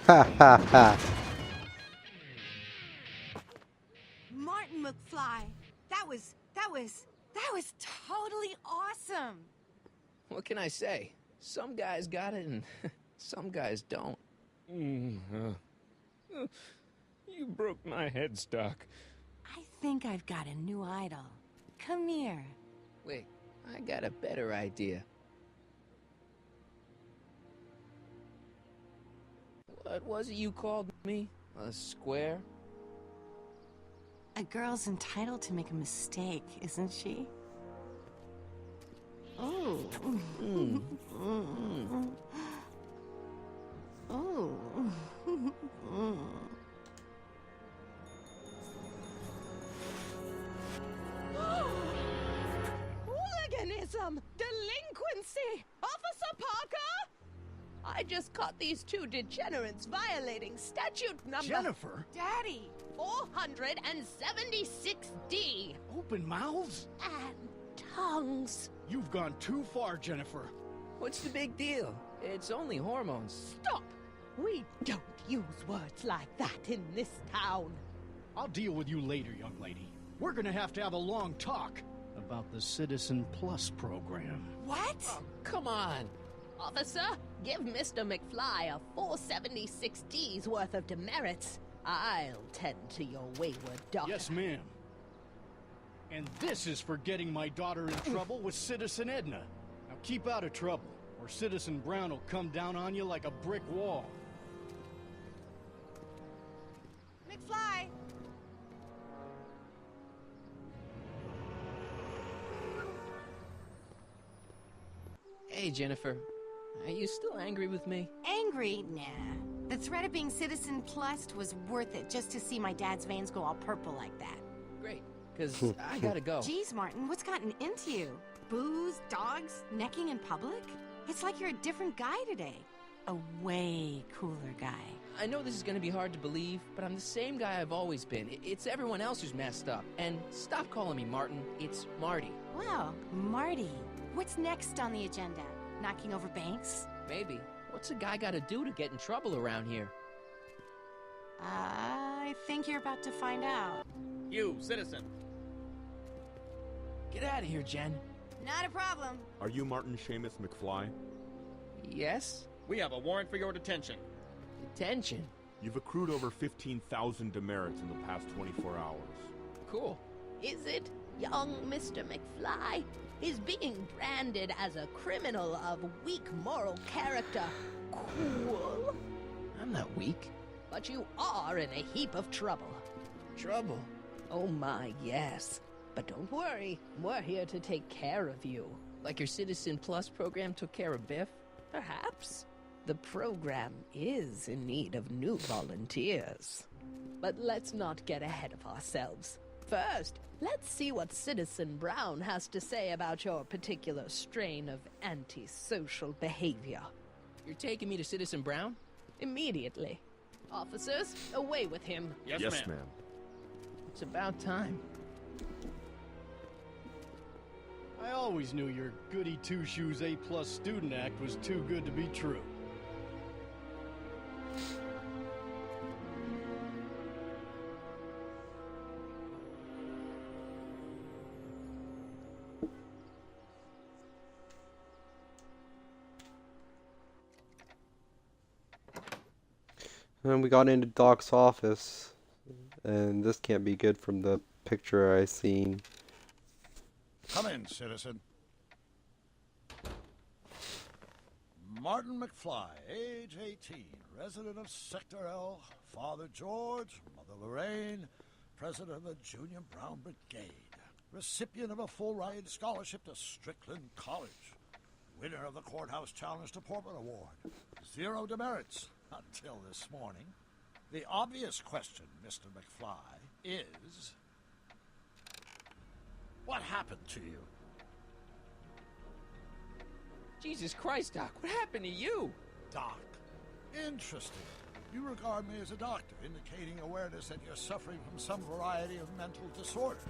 Ha ha ha. Martin McFly, that was totally awesome. What can I say? Some guys got it and some guys don't. You broke my headstock. I think I've got a new idol. Come here. Wait, I got a better idea. What was it you called me? A square? A girl's entitled to make a mistake, isn't she? Oh. Oh. Hooliganism! Delinquency! Officer Parker! I just caught these two degenerates violating statute number... Jennifer? Daddy! 476D! Open mouths? And tongues. You've gone too far, Jennifer. What's the big deal? It's only hormones. Stop! We don't use words like that in this town. I'll deal with you later, young lady. We're gonna have a long talk about the Citizen Plus program. What? Oh, come on. Officer, give Mr. McFly a 476D's worth of demerits. I'll tend to your wayward daughter. Yes, ma'am. And this is for getting my daughter in trouble with Citizen Edna. Now keep out of trouble, or Citizen Brown will come down on you like a brick wall. McFly! Hey, Jennifer. Are you still angry with me? Angry? Nah. The threat of being Citizen Plus was worth it just to see my dad's veins go all purple like that. Great, because I gotta go. Jeez, Martin, what's gotten into you? Booze, dogs, necking in public? It's like you're a different guy today. A way cooler guy. I know this is gonna be hard to believe, but I'm the same guy I've always been. It's everyone else who's messed up. And stop calling me Martin. It's Marty. Wow, Marty. What's next on the agenda? Knocking over banks? Maybe. What's a guy gotta do to get in trouble around here? I think you're about to find out. You, citizen. Get out of here, Jen. Not a problem. Are you Martin Seamus McFly? Yes? We have a warrant for your detention. Detention? You've accrued over 15,000 demerits in the past 24 hours. Cool. Is it, young Mr. McFly? Is being branded as a criminal of weak moral character cool? I'm not weak. But you are in a heap of trouble. Trouble? Oh my, yes. But don't worry, we're here to take care of you. Like your Citizen Plus program took care of Biff? Perhaps. The program is in need of new volunteers. But let's not get ahead of ourselves. First, let's see what Citizen Brown has to say about your particular strain of antisocial behavior. You're taking me to Citizen Brown? Immediately. Officers, away with him. Yes, ma'am. It's about time. I always knew your goody two-shoes A+ student act was too good to be true. And we got into Doc's office, and this can't be good from the picture I seen. Come in, citizen. Martin McFly, age 18, resident of Sector L, Father George, Mother Lorraine, president of the Junior Brown Brigade, recipient of a full-ride scholarship to Strickland College, winner of the Courthouse Challenge to Portland Award, 0 demerits until this morning. The obvious question, Mr. McFly, is... what happened to you? Jesus Christ, Doc, what happened to you? Doc. Interesting. You regard me as a doctor, indicating awareness that you're suffering from some variety of mental disorder.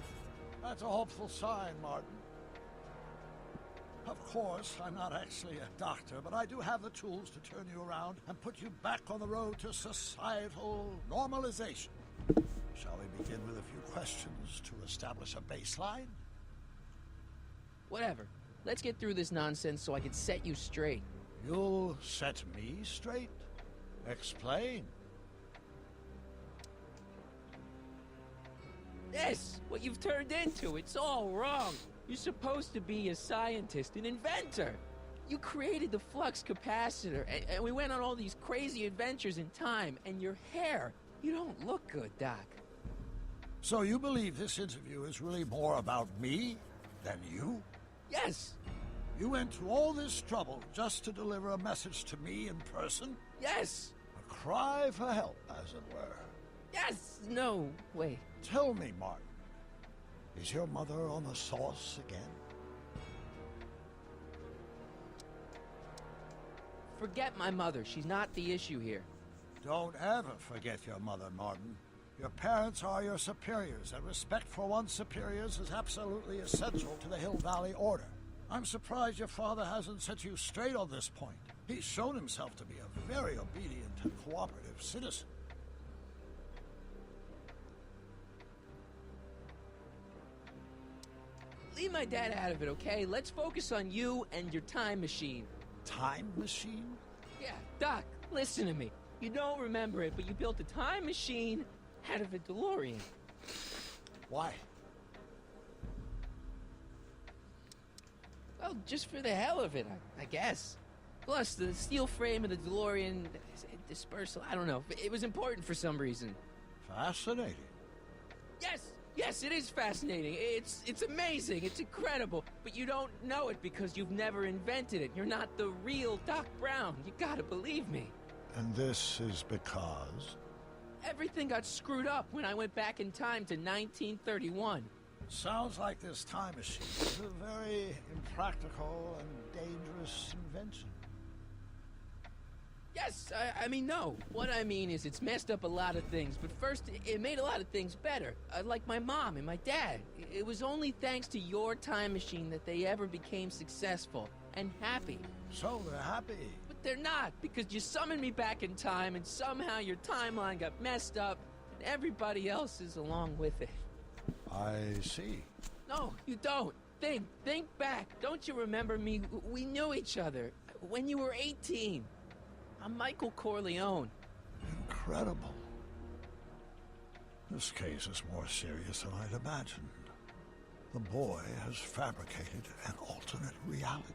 That's a hopeful sign, Martin. Of course, I'm not actually a doctor, but I do have the tools to turn you around and put you back on the road to societal normalization. Shall we begin with a few questions to establish a baseline? Whatever. Let's get through this nonsense so I can set you straight. You'll set me straight? Explain. This! What you've turned into, it's all wrong. You're supposed to be a scientist, an inventor. You created the flux capacitor, and we went on all these crazy adventures in time, and your hair, you don't look good, Doc. So you believe this interview is really more about me than you? Yes. You went to all this trouble just to deliver a message to me in person? Yes. A cry for help, as it were. Yes. No. Wait. Tell me, Martin. Is your mother on the sauce again? Forget my mother. She's not the issue here. Don't ever forget your mother, Martin. Your parents are your superiors, and respect for one's superiors is absolutely essential to the Hill Valley Order. I'm surprised your father hasn't set you straight on this point. He's shown himself to be a very obedient and cooperative citizen. Leave my dad out of it, okay? Let's focus on you and your time machine. Time machine? Yeah, Doc, listen to me. You don't remember it, but you built a time machine out of a DeLorean. Why? Well, just for the hell of it, I guess. Plus, the steel frame of the DeLorean dispersal, I don't know. It was important for some reason. Fascinating. Yes, it is fascinating. It's amazing. It's incredible. But you don't know it because you've never invented it. You're not the real Doc Brown. You gotta believe me. And this is because? Everything got screwed up when I went back in time to 1931. Sounds like this time machine is a very impractical and dangerous invention. Yes, I mean, no. What I mean is it's messed up a lot of things, but first, it made a lot of things better. Like my mom and my dad. It was only thanks to your time machine that they ever became successful and happy. So they're happy. But they're not, because you summoned me back in time, and somehow your timeline got messed up, and everybody else is along with it. I see. No, you don't. Think back. Don't you remember me? We knew each other when you were 18. I'm Michael Corleone. Incredible. This case is more serious than I'd imagined. The boy has fabricated an alternate reality.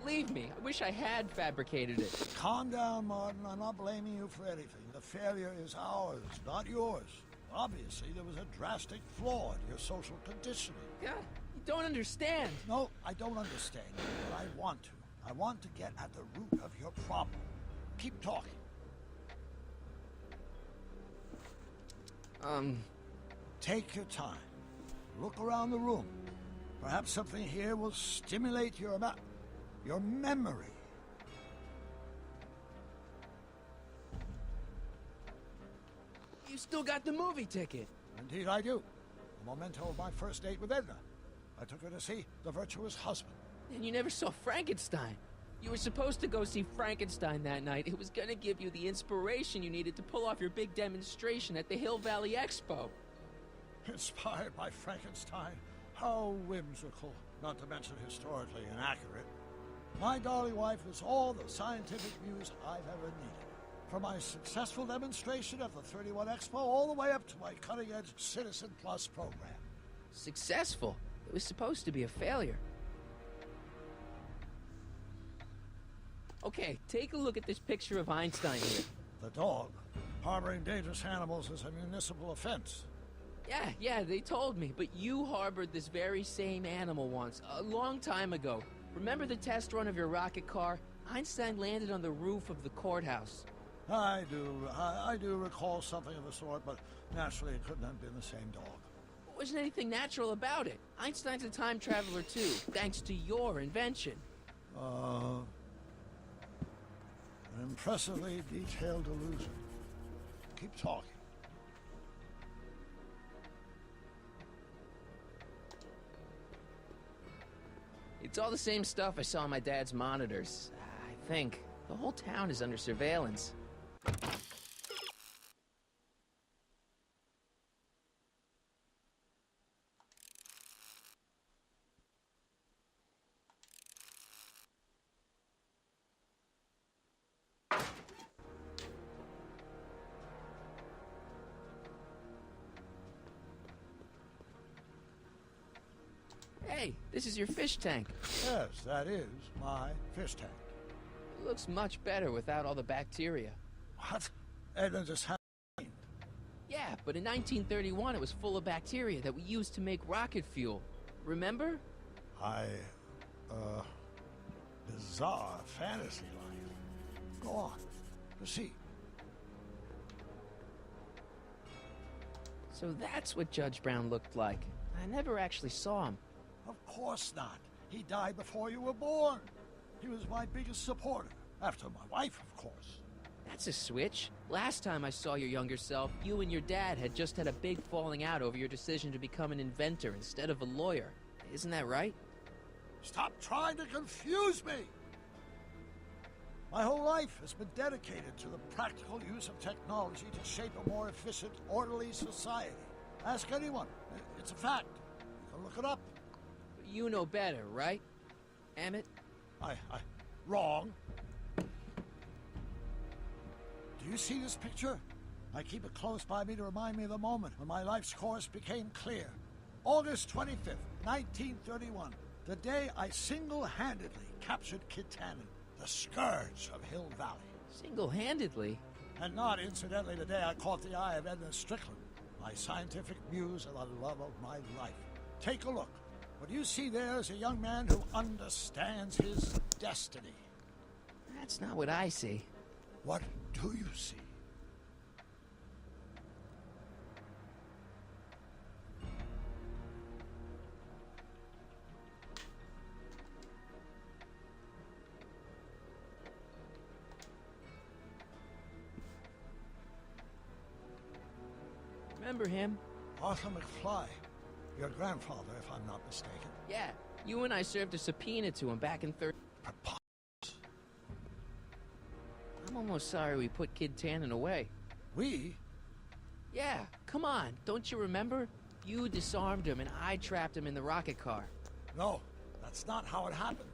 Believe me, I wish I had fabricated it. Calm down, Martin. I'm not blaming you for anything. The failure is ours, not yours. Obviously, there was a drastic flaw in your social conditioning. Yeah, you don't understand. No, I don't understand you, but I want to. I want to get at the root of your problem. Keep talking. Take your time. Look around the room. Perhaps something here will stimulate your memory. You still got the movie ticket. Indeed I do. A memento of my first date with Edna. I took her to see The Virtuous Husband. And you never saw Frankenstein. You were supposed to go see Frankenstein that night. It was gonna give you the inspiration you needed to pull off your big demonstration at the Hill Valley Expo. Inspired by Frankenstein? How whimsical, not to mention historically inaccurate. My darling wife is all the scientific muse I've ever needed. From my successful demonstration at the 31 Expo all the way up to my cutting-edge Citizen Plus program. Successful? It was supposed to be a failure. Okay, take a look at this picture of Einstein here. The dog. Harboring dangerous animals is a municipal offense. Yeah, they told me, but you harbored this very same animal once, a long time ago. Remember the test run of your rocket car? Einstein landed on the roof of the courthouse. I do recall something of the sort, but naturally it couldn't have been the same dog. There wasn't anything natural about it. Einstein's a time traveler too, thanks to your invention. An impressively detailed illusion. Keep talking. It's all the same stuff I saw on my dad's monitors. I think. The whole town is under surveillance. Hey, this is your fish tank. Yes, that is my fish tank. It looks much better without all the bacteria. What? Edna just had... Yeah, but in 1931 it was full of bacteria that we used to make rocket fuel. Remember? Bizarre fantasy life. Go on. Proceed. So that's what Judge Brown looked like. I never actually saw him. Of course not. He died before you were born. He was my biggest supporter. After my wife, of course. That's a switch. Last time I saw your younger self, you and your dad had just had a big falling out over your decision to become an inventor instead of a lawyer. Isn't that right? Stop trying to confuse me! My whole life has been dedicated to the practical use of technology to shape a more efficient, orderly society. Ask anyone. It's a fact. You can look it up. You know better, right, Emmett? Wrong. Do you see this picture? I keep it close by me to remind me of the moment when my life's course became clear. August 25th, 1931. The day I single-handedly captured Kid Tannen, the scourge of Hill Valley. Single-handedly? And not, incidentally, the day I caught the eye of Edna Strickland, my scientific muse and the love of my life. Take a look. What you see there is a young man who understands his destiny. That's not what I see. What do you see? Remember him? Arthur McFly. Your grandfather, if I'm not mistaken. Yeah, you and I served a subpoena to him back in I'm almost sorry we put Kid Tannen away. We? Yeah, come on, don't you remember? You disarmed him and I trapped him in the rocket car. No, that's not how it happened.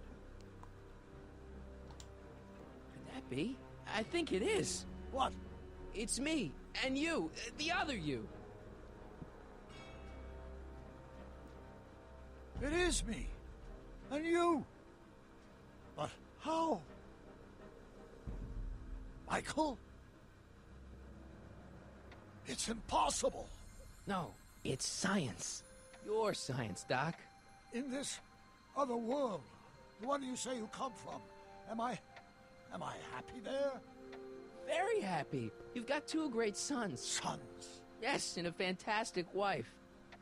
Could that be? I think it is. What? It's me, and you, the other you. It is me. And you. But how? Michael? It's impossible. No, it's science. Your science, Doc. In this other world, the one you say you come from, am I happy there? Very happy. You've got two great sons. Sons? Yes, and a fantastic wife.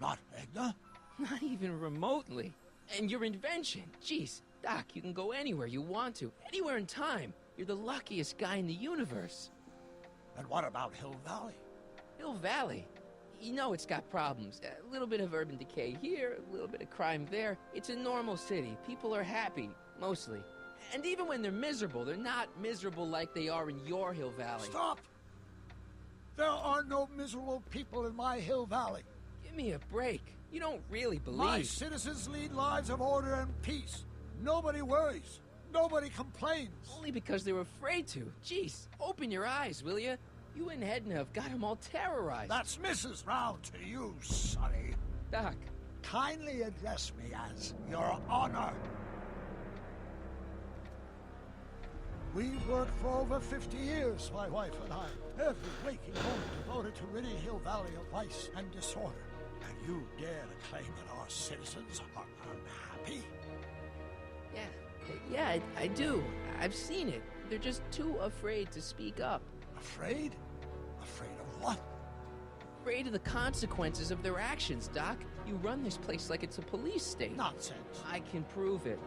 Not Edna? Not even remotely. And your invention. Jeez, Doc, you can go anywhere you want to. Anywhere in time. You're the luckiest guy in the universe. And what about Hill Valley? Hill Valley? You know it's got problems. A little bit of urban decay here, a little bit of crime there. It's a normal city. People are happy, mostly. And even when they're miserable, they're not miserable like they are in your Hill Valley. Stop! There are no miserable people in my Hill Valley. Give me a break. You don't really believe... My citizens lead lives of order and peace. Nobody worries. Nobody complains. Only because they're afraid to. Jeez, open your eyes, will you? You and Edna have got them all terrorized. That's Mrs. Brown to you, Sonny. Doc. Kindly address me as Your Honor. We've worked for over 50 years, my wife and I. Every waking moment devoted to ridding Hill Valley of vice and disorder. And you dare to claim that our citizens are unhappy? Yeah, I do. I've seen it. They're just too afraid to speak up. Afraid? Afraid of what? Afraid of the consequences of their actions, Doc. You run this place like it's a police state. Nonsense. I can prove it.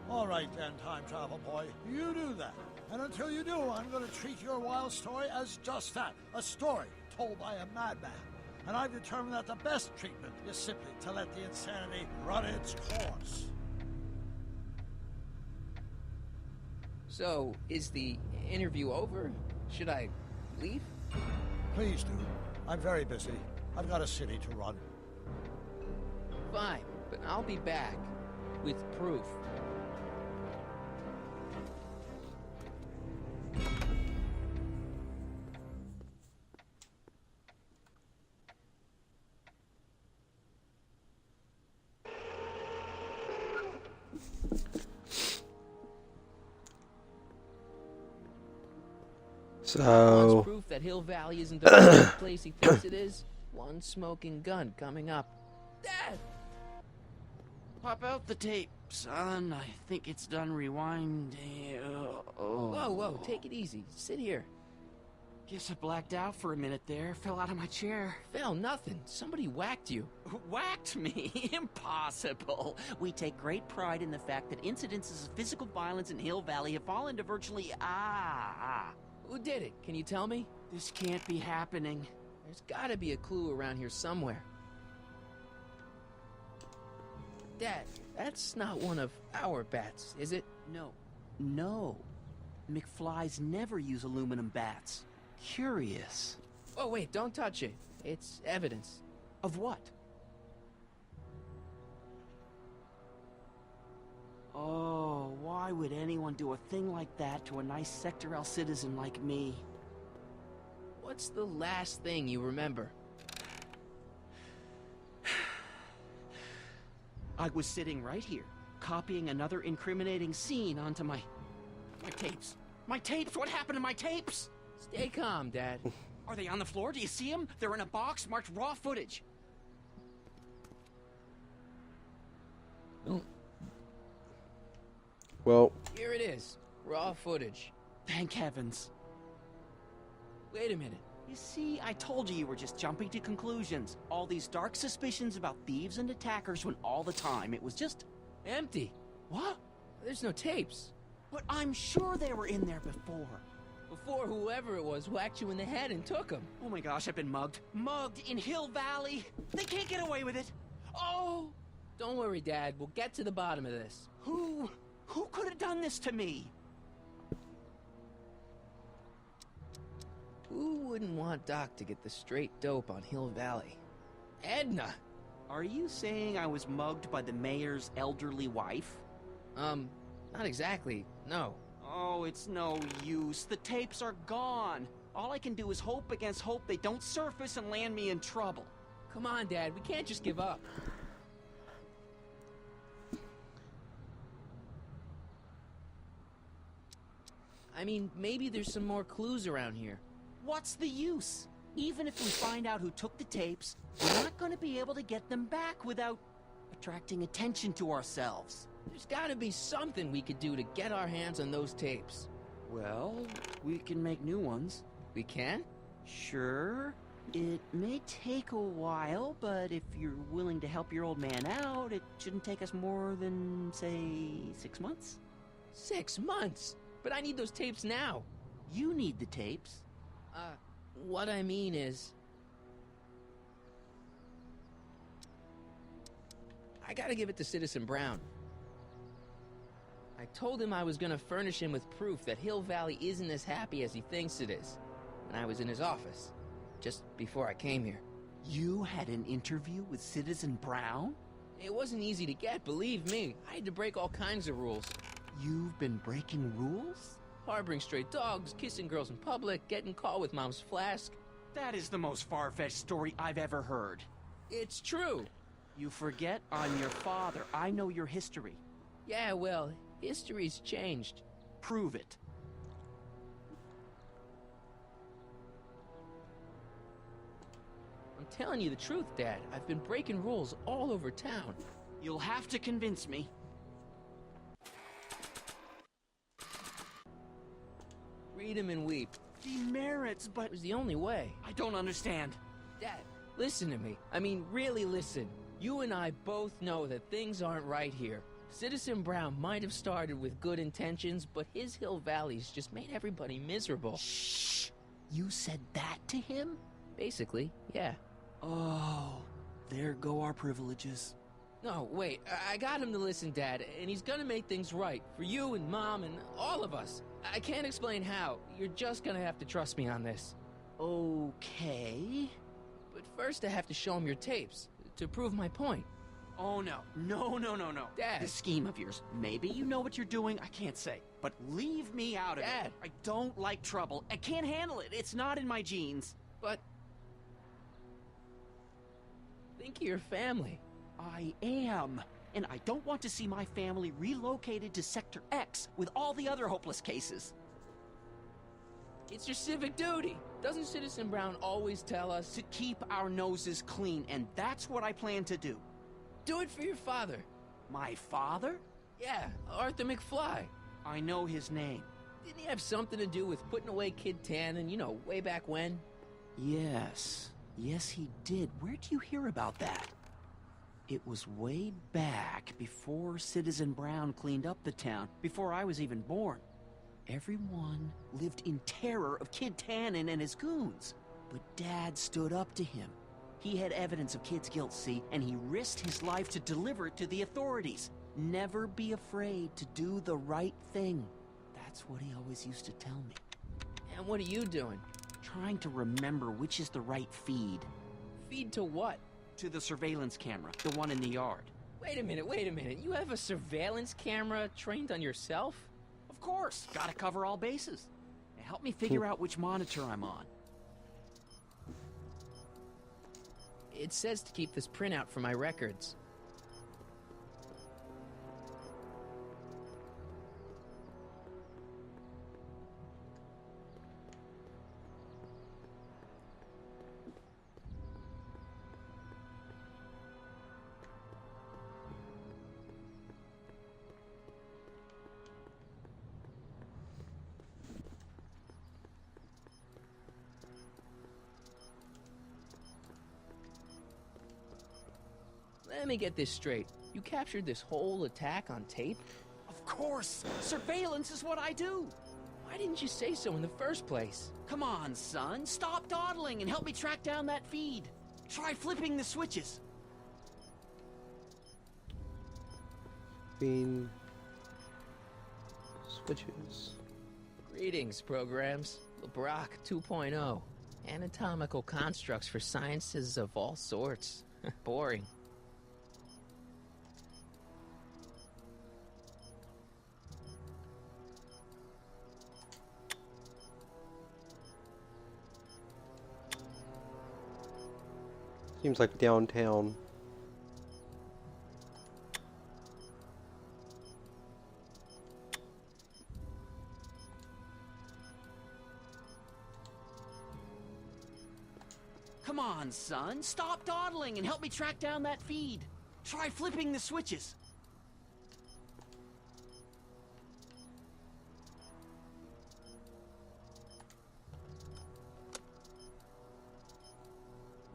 All right then, time travel boy. You do that. And until you do, I'm going to treat your wild story as just that. A story told by a madman. and I've determined that the best treatment is simply to let the insanity run its course. So, is the interview over? Should I leave? Please do. I'm very busy. I've got a city to run. Fine, but I'll be back with proof. So Wants proof that Hill Valley isn't the place he thinks it is. One smoking gun coming up. Dad! Pop out the tape, son. I think it's done rewinding. Whoa, whoa, take it easy. Sit here. Guess I blacked out for a minute there. Fell out of my chair. Fell nothing. Somebody whacked you. Whacked me? Impossible. We take great pride in the fact that incidences of physical violence in Hill Valley have fallen to virtually... Who did it? Can you tell me? This can't be happening. There's gotta be a clue around here somewhere. Dad, that's not one of our bats, is it? No. No. McFlys never use aluminum bats. Curious. Oh, wait, don't touch it. It's evidence. Of what? Oh, why would anyone do a thing like that to a nice Sector L citizen like me? What's the last thing you remember? I was sitting right here, copying another incriminating scene onto my tapes. My tapes? What happened to my tapes? Stay calm, Dad. Are they on the floor? Do you see them? They're in a box marked raw footage. well, Here it is. Raw footage. Thank heavens. Wait a minute. You see, I told you were just jumping to conclusions. All these dark suspicions about thieves and attackers when all the time it was just... empty. What? There's no tapes. But I'm sure they were in there before. Before whoever it was whacked you in the head and took them. Oh my gosh, I've been mugged. Mugged in Hill Valley. They can't get away with it. Oh! Don't worry, Dad. We'll get to the bottom of this. Who could have done this to me? Who wouldn't want Doc to get the straight dope on Hill Valley? Edna! Are you saying I was mugged by the mayor's elderly wife? Not exactly, no. Oh, it's no use. The tapes are gone. All I can do is hope against hope they don't surface and land me in trouble. Come on, Dad, we can't just give up. I mean, maybe there's some more clues around here. What's the use? Even if we find out who took the tapes, we're not going to be able to get them back without attracting attention to ourselves. There's gotta be something we could do to get our hands on those tapes. Well, we can make new ones. We can? Sure. It may take a while, but if you're willing to help your old man out, it shouldn't take us more than, say, 6 months. 6 months? But I need those tapes now. You need the tapes. What I mean is... I gotta give it to Citizen Brown. I told him I was gonna furnish him with proof that Hill Valley isn't as happy as he thinks it is. When I was in his office, just before I came here. You had an interview with Citizen Brown? It wasn't easy to get, believe me. I had to break all kinds of rules. You've been breaking rules? Harboring stray dogs, kissing girls in public, getting caught with Mom's flask. That is the most far-fetched story I've ever heard. It's true. You forget I'm your father. I know your history. Yeah, well, history's changed. Prove it. I'm telling you the truth, Dad. I've been breaking rules all over town. You'll have to convince me. Read him and weep. Demerits, but... It was the only way. I don't understand. Dad, listen to me. I mean, really listen. You and I both know that things aren't right here. Citizen Brown might have started with good intentions, but his Hill Valley's just made everybody miserable. Shh! You said that to him? Basically, yeah. Oh, there go our privileges. No, wait, I got him to listen, Dad, and he's gonna make things right for you and Mom and all of us. I can't explain how. You're just gonna have to trust me on this. Okay. But first I have to show him your tapes to prove my point. Oh, no. No. Dad. This scheme of yours, maybe you know what you're doing, I can't say. But leave me out of Dad. it. I don't like trouble. I can't handle it. It's not in my genes. But think of your family. I am. And I don't want to see my family relocated to Sector X with all the other hopeless cases. It's your civic duty. Doesn't Citizen Brown always tell us to keep our noses clean, and that's what I plan to do. Do it for your father. My father? Yeah, Arthur McFly. I know his name. Didn't he have something to do with putting away Kid Tannen, way back when? Yes. Yes, he did. Where'd you hear about that? It was way back before Citizen Brown cleaned up the town, before I was even born. Everyone lived in terror of Kid Tannen and his goons. But Dad stood up to him. He had evidence of Kid's guilt, see, and he risked his life to deliver it to the authorities. Never be afraid to do the right thing. That's what he always used to tell me. And what are you doing? Trying to remember which is the right feed. Feed to what? To the surveillance camera, the one in the yard. Wait a minute. You have a surveillance camera trained on yourself? Of course. Gotta cover all bases. Help me figure out which monitor I'm on. It says to keep this printout for my records. Let me get this straight. You captured this whole attack on tape? Of course! Surveillance is what I do! Why didn't you say so in the first place? Come on, son. Stop dawdling and help me track down that feed. Try flipping the switches. Bean switches. Greetings, programs. LeBrock 2.0. Anatomical constructs for sciences of all sorts. Boring. Seems like downtown. Come on, son. Stop dawdling and help me track down that feed. Try flipping the switches.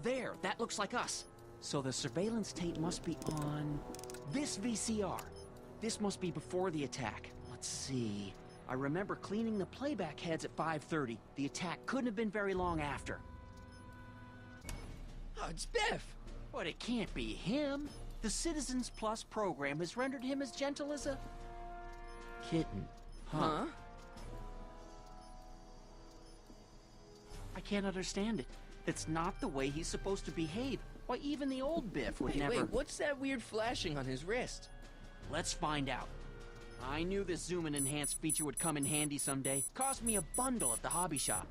There, that looks like us. So the surveillance tape must be on this VCR. This must be before the attack. Let's see. I remember cleaning the playback heads at 5:30. The attack couldn't have been very long after. Oh, it's Biff! But it can't be him. The Citizens Plus program has rendered him as gentle as a kitten. Huh? I can't understand it. It's not the way he's supposed to behave. Why, even the old Biff would never... Wait, what's that weird flashing on his wrist? Let's find out. I knew this zoom and enhance feature would come in handy someday. Cost me a bundle at the hobby shop.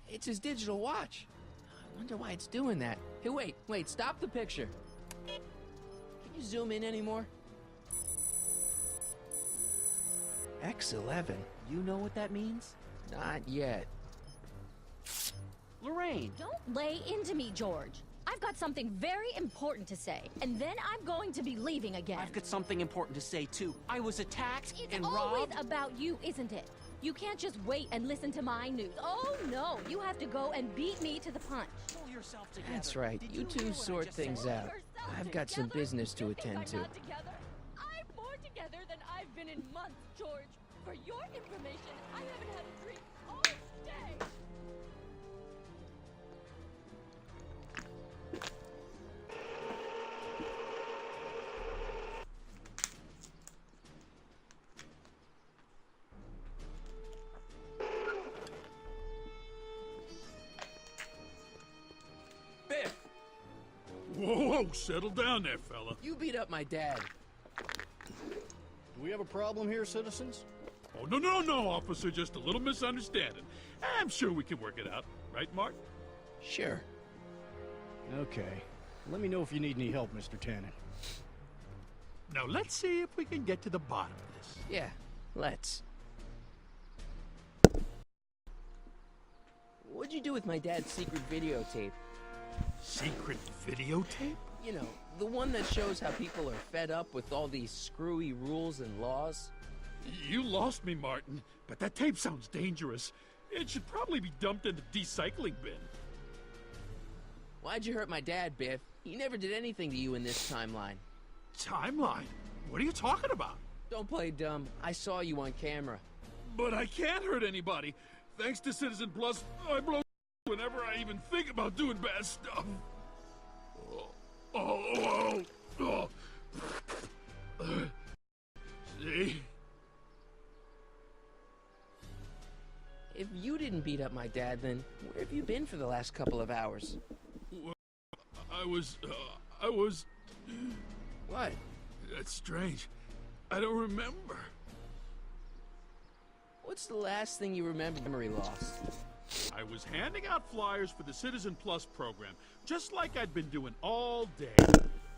It's his digital watch. I wonder why it's doing that. Hey, wait, stop the picture. Can you zoom in anymore? X11. You know what that means? Not yet. Lorraine! Don't lay into me, George. I've got something very important to say, and then I'm going to be leaving again. I've got something important to say, too. I was attacked and It's always robbed. about you, isn't it? You can't just wait and listen to my news. Oh, no. You have to go and beat me to the punch. Pull yourself together. That's right. Did You hear two what I sort just things said? out. I've got some business to attend to. I'm more together than I've been in months, George. For your information, I haven't had a drink all day. Whoa, settle down there, fella. You beat up my dad. Do we have a problem here, citizens? Oh, no, officer. Just a little misunderstanding. I'm sure we can work it out. Right, Mark? Sure. Okay. Let me know if you need any help, Mr. Tannen. Now, let's see if we can get to the bottom of this. Yeah, let's. What'd you do with my dad's secret videotape? Secret videotape? You know, the one that shows how people are fed up with all these screwy rules and laws. You lost me, Martin, but that tape sounds dangerous. It should probably be dumped in the recycling bin. Why'd you hurt my dad, Biff? He never did anything to you in this timeline. Timeline? What are you talking about? Don't play dumb. I saw you on camera. But I can't hurt anybody. Thanks to Citizen Plus, I blow whenever I even think about doing bad stuff. Oh. See? If you didn't beat up my dad, then where have you been for the last couple of hours? Well, I was... What? That's strange. I don't remember. What's the last thing you remember? Memory loss. I was handing out flyers for the Citizen Plus program, just like I'd been doing all day.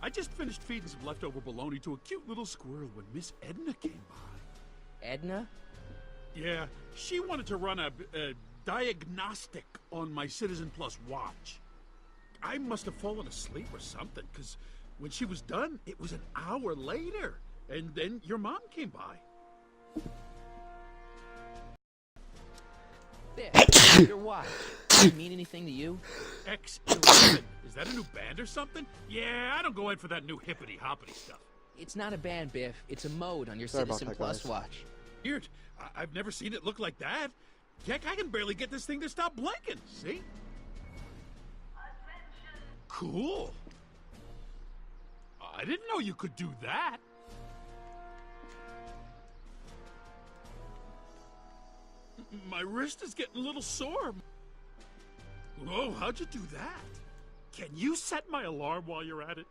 I just finished feeding some leftover bologna to a cute little squirrel when Miss Edna came by. Edna? Yeah, she wanted to run a diagnostic on my Citizen Plus watch. I must have fallen asleep or something, because when she was done, it was an hour later. And then your mom came by. There, your watch. Does it mean anything to you? X11. Is that a new band or something? Yeah, I don't go in for that new hippity-hoppity stuff. It's not a band, Biff. It's a mode on your Sorry about Citizen that, Plus guys. watch. Weird. I've never seen it look like that. Heck, I can barely get this thing to stop blinking. See? Cool. I didn't know you could do that. My wrist is getting a little sore. Whoa, how'd you do that? Can you set my alarm while you're at it?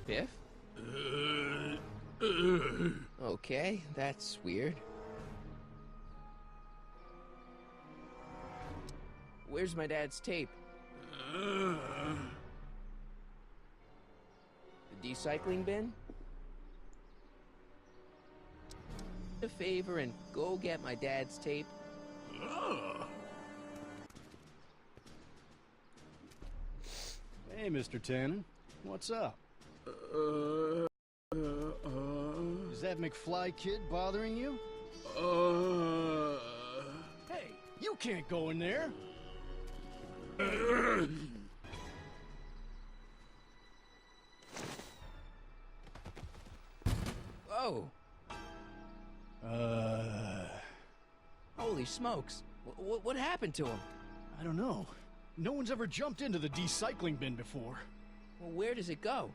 Biff? Okay, that's weird. Where's my dad's tape? The recycling bin? A favor and go get my dad's tape. Hey, Mr. Tannen. What's up? Is that McFly kid bothering you? Hey, you can't go in there. Whoa! Holy smokes! What happened to him? I don't know. No one's ever jumped into the recycling bin before. Well, where does it go?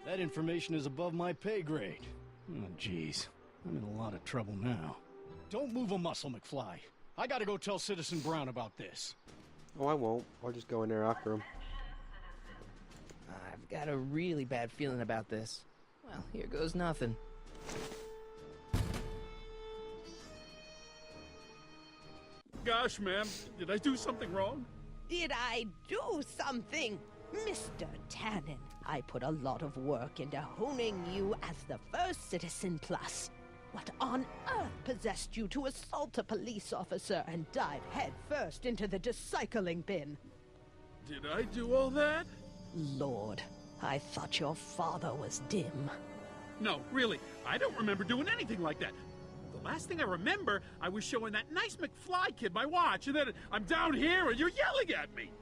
That information is above my pay grade. Oh, jeez. I'm in a lot of trouble now. Don't move a muscle, McFly. I gotta go tell Citizen Brown about this. Oh, I won't. I'll just go in there after him. I've got a really bad feeling about this. Well, here goes nothing. Gosh, ma'am, did I do something wrong? Did I do something? Mr. Tannen, I put a lot of work into honing you as the first Citizen Plus. What on earth possessed you to assault a police officer and dive headfirst into the recycling bin? Did I do all that? Lord, I thought your father was dim. No, really, I don't remember doing anything like that. The last thing I remember, I was showing that nice McFly kid my watch, and then I'm down here and you're yelling at me.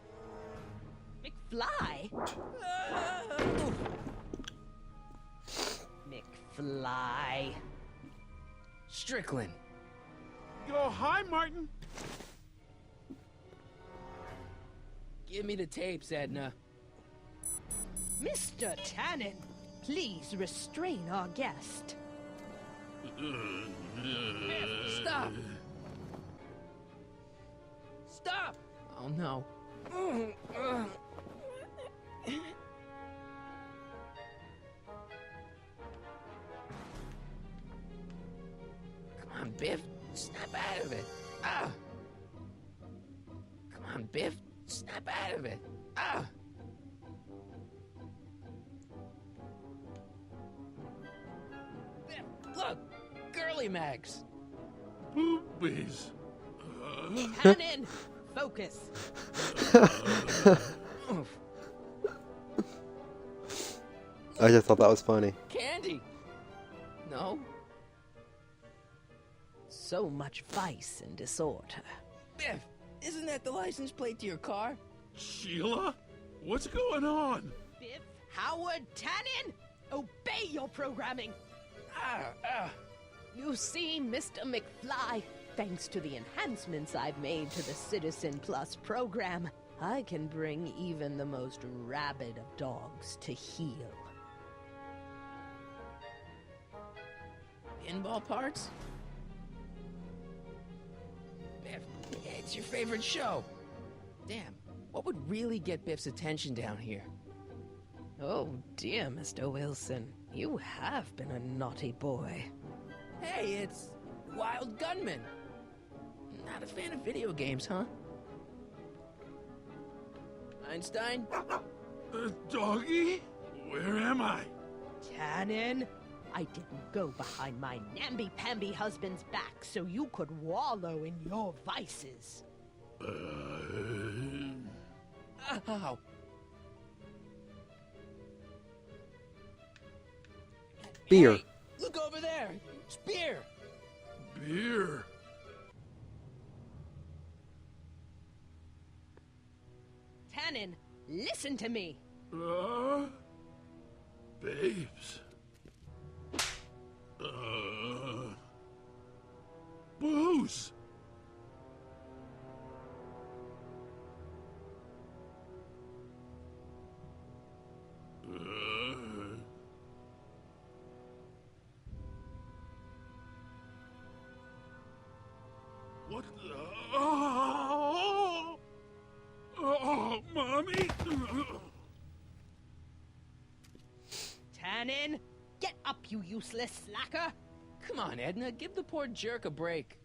McFly? McFly. Strickland. Oh, hi, Martin. Give me the tapes, Edna. Mr. Tannen, please restrain our guest. Stop! Stop! Oh no. Come on, Biff. Snap out of it. Ah! Come on, Biff. Snap out of it. Ah! Biff, look! Girly Mags! Boobies. Tannen, focus. I just thought that was funny. Candy! No? So much vice and disorder. Biff, isn't that the license plate to your car? Sheila? What's going on? Biff Howard Tannen, obey your programming. You see, Mr. McFly, thanks to the enhancements I've made to the Citizen Plus program, I can bring even the most rabid of dogs to heel. Pinball parts? Biff, it's your favorite show. Damn, what would really get Biff's attention down here? Oh dear, Mr. Wilson, you have been a naughty boy. Hey, it's Wild Gunman. Not a fan of video games, huh? Einstein? Doggy? Where am I? Tannen, I didn't go behind my namby-pamby husband's back so you could wallow in your vices. Ow. Beer. Hey, look over there. It's beer. Beer. Tannen, listen to me. Babes. Booze. What the? Oh, Mommy! Tannen, get up, you useless slacker. Come on, Edna, give the poor jerk a break.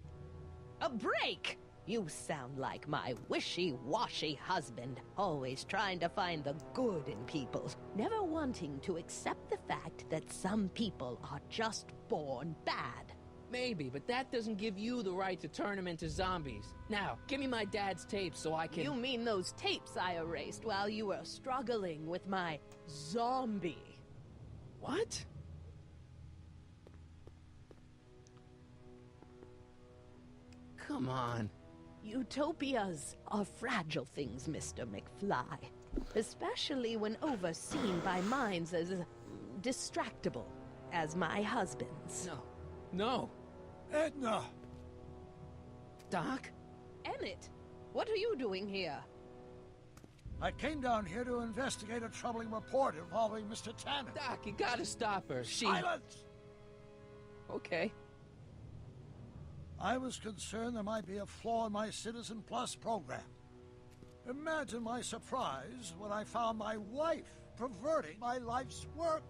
A break? You sound like my wishy-washy husband, always trying to find the good in people, never wanting to accept the fact that some people are just born bad. Maybe, but that doesn't give you the right to turn them into zombies. Now, give me my dad's tapes so I can... You mean those tapes I erased while you were struggling with my zombie? What? Come on. Utopias are fragile things, Mr. McFly. Especially when overseen by minds as distractible as my husband's. No. No. Edna! Doc? Emmett, what are you doing here? I came down here to investigate a troubling report involving Mr. Tannen. Doc, you gotta stop her. Silence! Okay. I was concerned there might be a flaw in my Citizen Plus program. Imagine my surprise when I found my wife perverting my life's work.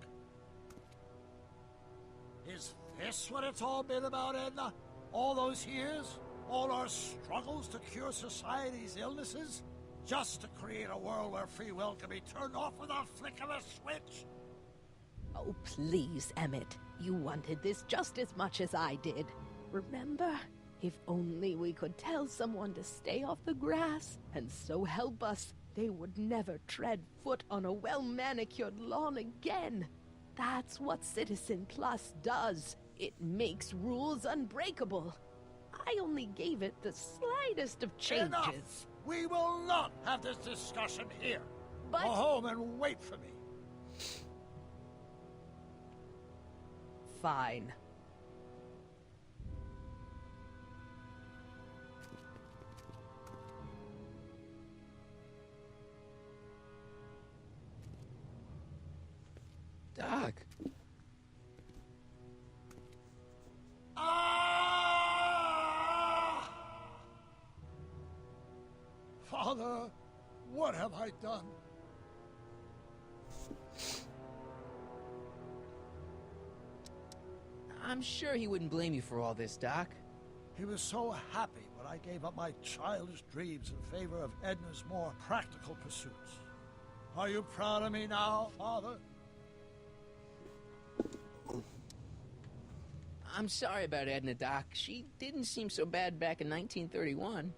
Is this what it's all been about, Edna? All those years? All our struggles to cure society's illnesses? Just to create a world where free will can be turned off with a flick of a switch? Oh, please, Emmett. You wanted this just as much as I did. Remember? If only we could tell someone to stay off the grass, and so help us, they would never tread foot on a well-manicured lawn again. That's what Citizen Plus does. It makes rules unbreakable. I only gave it the slightest of changes. Enough! We will not have this discussion here. But... Go home and wait for me. Fine. Doc. Ah! Father, what have I done? I'm sure he wouldn't blame you for all this, Doc. He was so happy when I gave up my childish dreams in favor of Edna's more practical pursuits. Are you proud of me now, Father? I'm sorry about Edna, Doc. She didn't seem so bad back in 1931.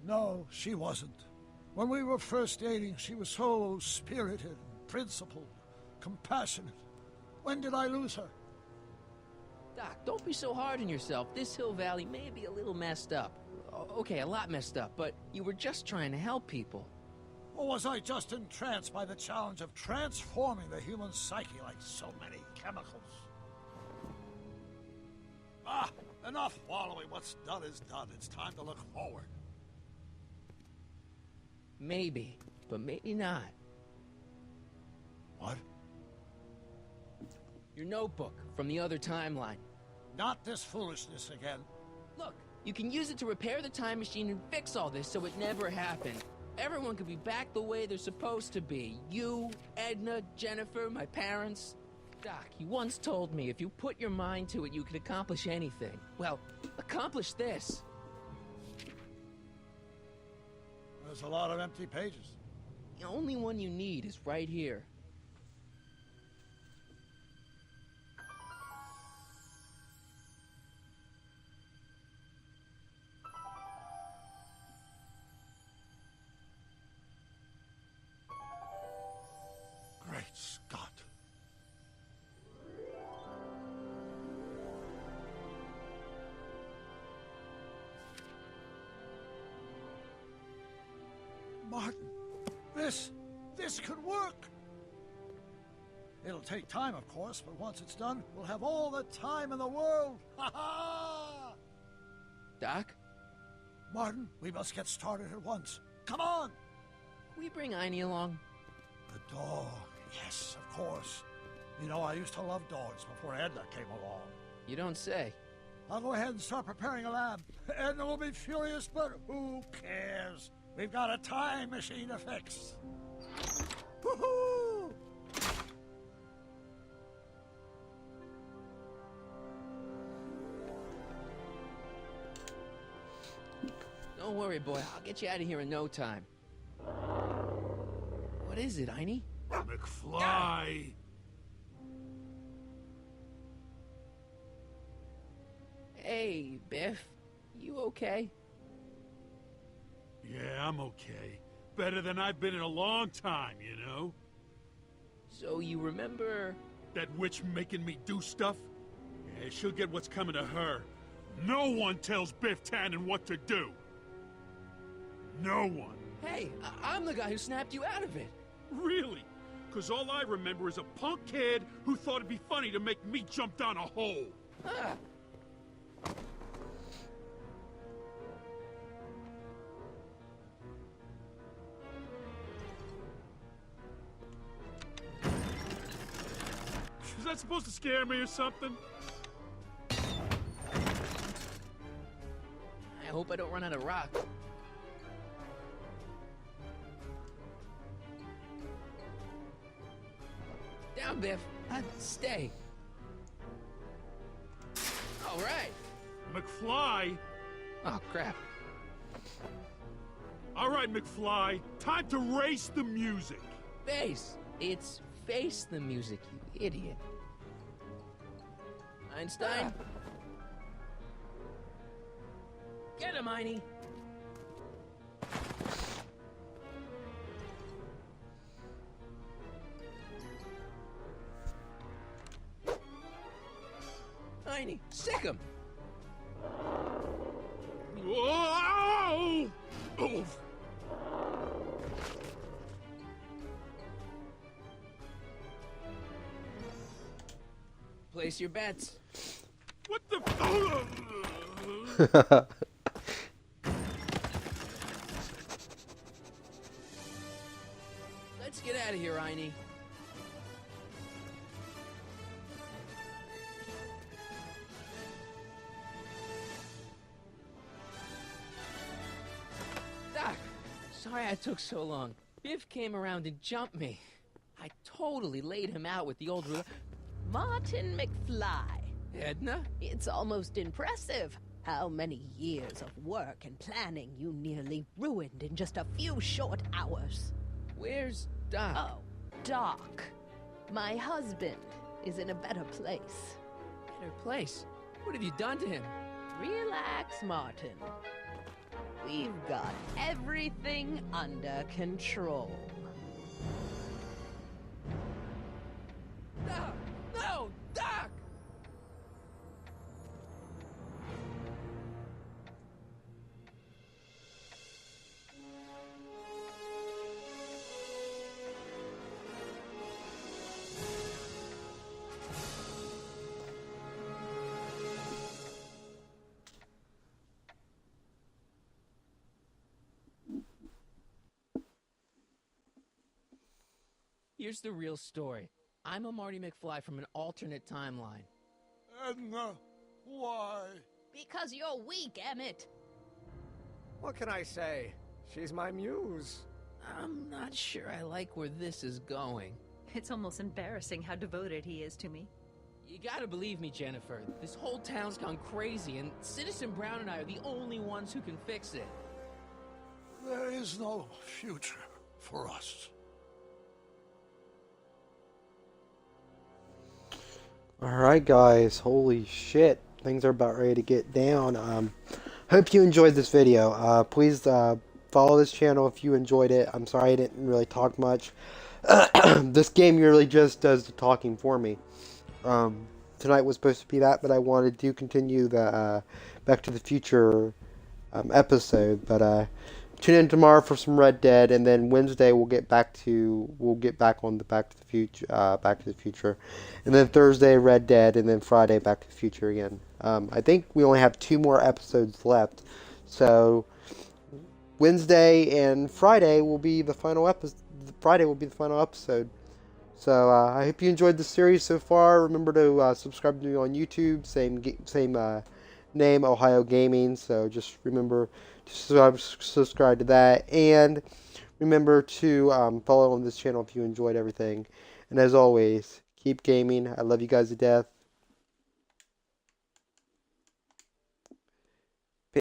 No, she wasn't. When we were first dating, she was so spirited, principled, compassionate. When did I lose her? Doc, don't be so hard on yourself. This Hill Valley may be a little messed up. Okay, a lot messed up, but you were just trying to help people. Or was I just entranced by the challenge of transforming the human psyche like so many chemicals? Ah, enough wallowing. What's done is done. It's time to look forward. Maybe, but maybe not. What? Your notebook from the other timeline. Not this foolishness again. Look, you can use it to repair the time machine and fix all this so it never happened. Everyone could be back the way they're supposed to be. You, Edna, Jennifer, my parents. Doc, you once told me if you put your mind to it, you could accomplish anything. Well, accomplish this. There's a lot of empty pages. The only one you need is right here. Great Scott. Martin, this could work. It'll take time, of course, but once it's done, we'll have all the time in the world. Ha ha! Doc? Martin, we must get started at once. Come on! Can we bring Einie along? The dog. Yes, of course. You know, I used to love dogs before Edna came along. You don't say. I'll go ahead and start preparing a lab. Edna will be furious, but who cares? We've got a time machine to fix. Woohoo! Don't worry, boy. I'll get you out of here in no time. What is it, Einie? McFly! Hey, Biff. You okay? Yeah, I'm okay. Better than I've been in a long time, you know? So you remember... That witch making me do stuff? Yeah, she'll get what's coming to her. No one tells Biff Tannen what to do. No one. Hey, I'm the guy who snapped you out of it. Really? Because all I remember is a punk kid who thought it'd be funny to make me jump down a hole. Ah. Is that supposed to scare me or something? I hope I don't run out of rock. Down, Biff. Stay. All right. McFly? Oh, crap. All right, McFly. Time to race the music. Face. It's face the music, you idiot. Einstein? Get him, Einie. Einie, sick him. Whoa! Oh. Place your bets. What the? Let's get out of here, Einie. sorry I took so long. Biff came around and jumped me. I totally laid him out with the old Martin McFly. Edna? It's almost impressive how many years of work and planning you nearly ruined in just a few short hours. Where's Doc? Oh, Doc. My husband is in a better place. Better place? What have you done to him? Relax, Martin. We've got everything under control. Doc! No! Doc! Here's the real story. I'm a Marty McFly from an alternate timeline. Edna, why? Because you're weak, Emmett. What can I say? She's my muse. I'm not sure I like where this is going. It's almost embarrassing how devoted he is to me. You gotta believe me, Jennifer. This whole town's gone crazy, and Citizen Brown and I are the only ones who can fix it. There is no future for us. Alright guys, holy shit, things are about ready to get down. Hope you enjoyed this video. Please follow this channel if you enjoyed it. I'm sorry I didn't really talk much. This game really just does the talking for me. Tonight was supposed to be that, but I wanted to continue the Back to the Future episode. But tune in tomorrow for some Red Dead, and then Wednesday we'll get back on the Back to the Future, and then Thursday Red Dead, and then Friday Back to the Future again. I think we only have 2 more episodes left, so Wednesday and Friday will be the final episode. Friday will be the final episode. So I hope you enjoyed the series so far. Remember to subscribe to me on YouTube. Same name, Ohio Gaming. So just remember to subscribe to that, and remember to follow on this channel if you enjoyed everything. And as always, keep gaming. I love you guys to death.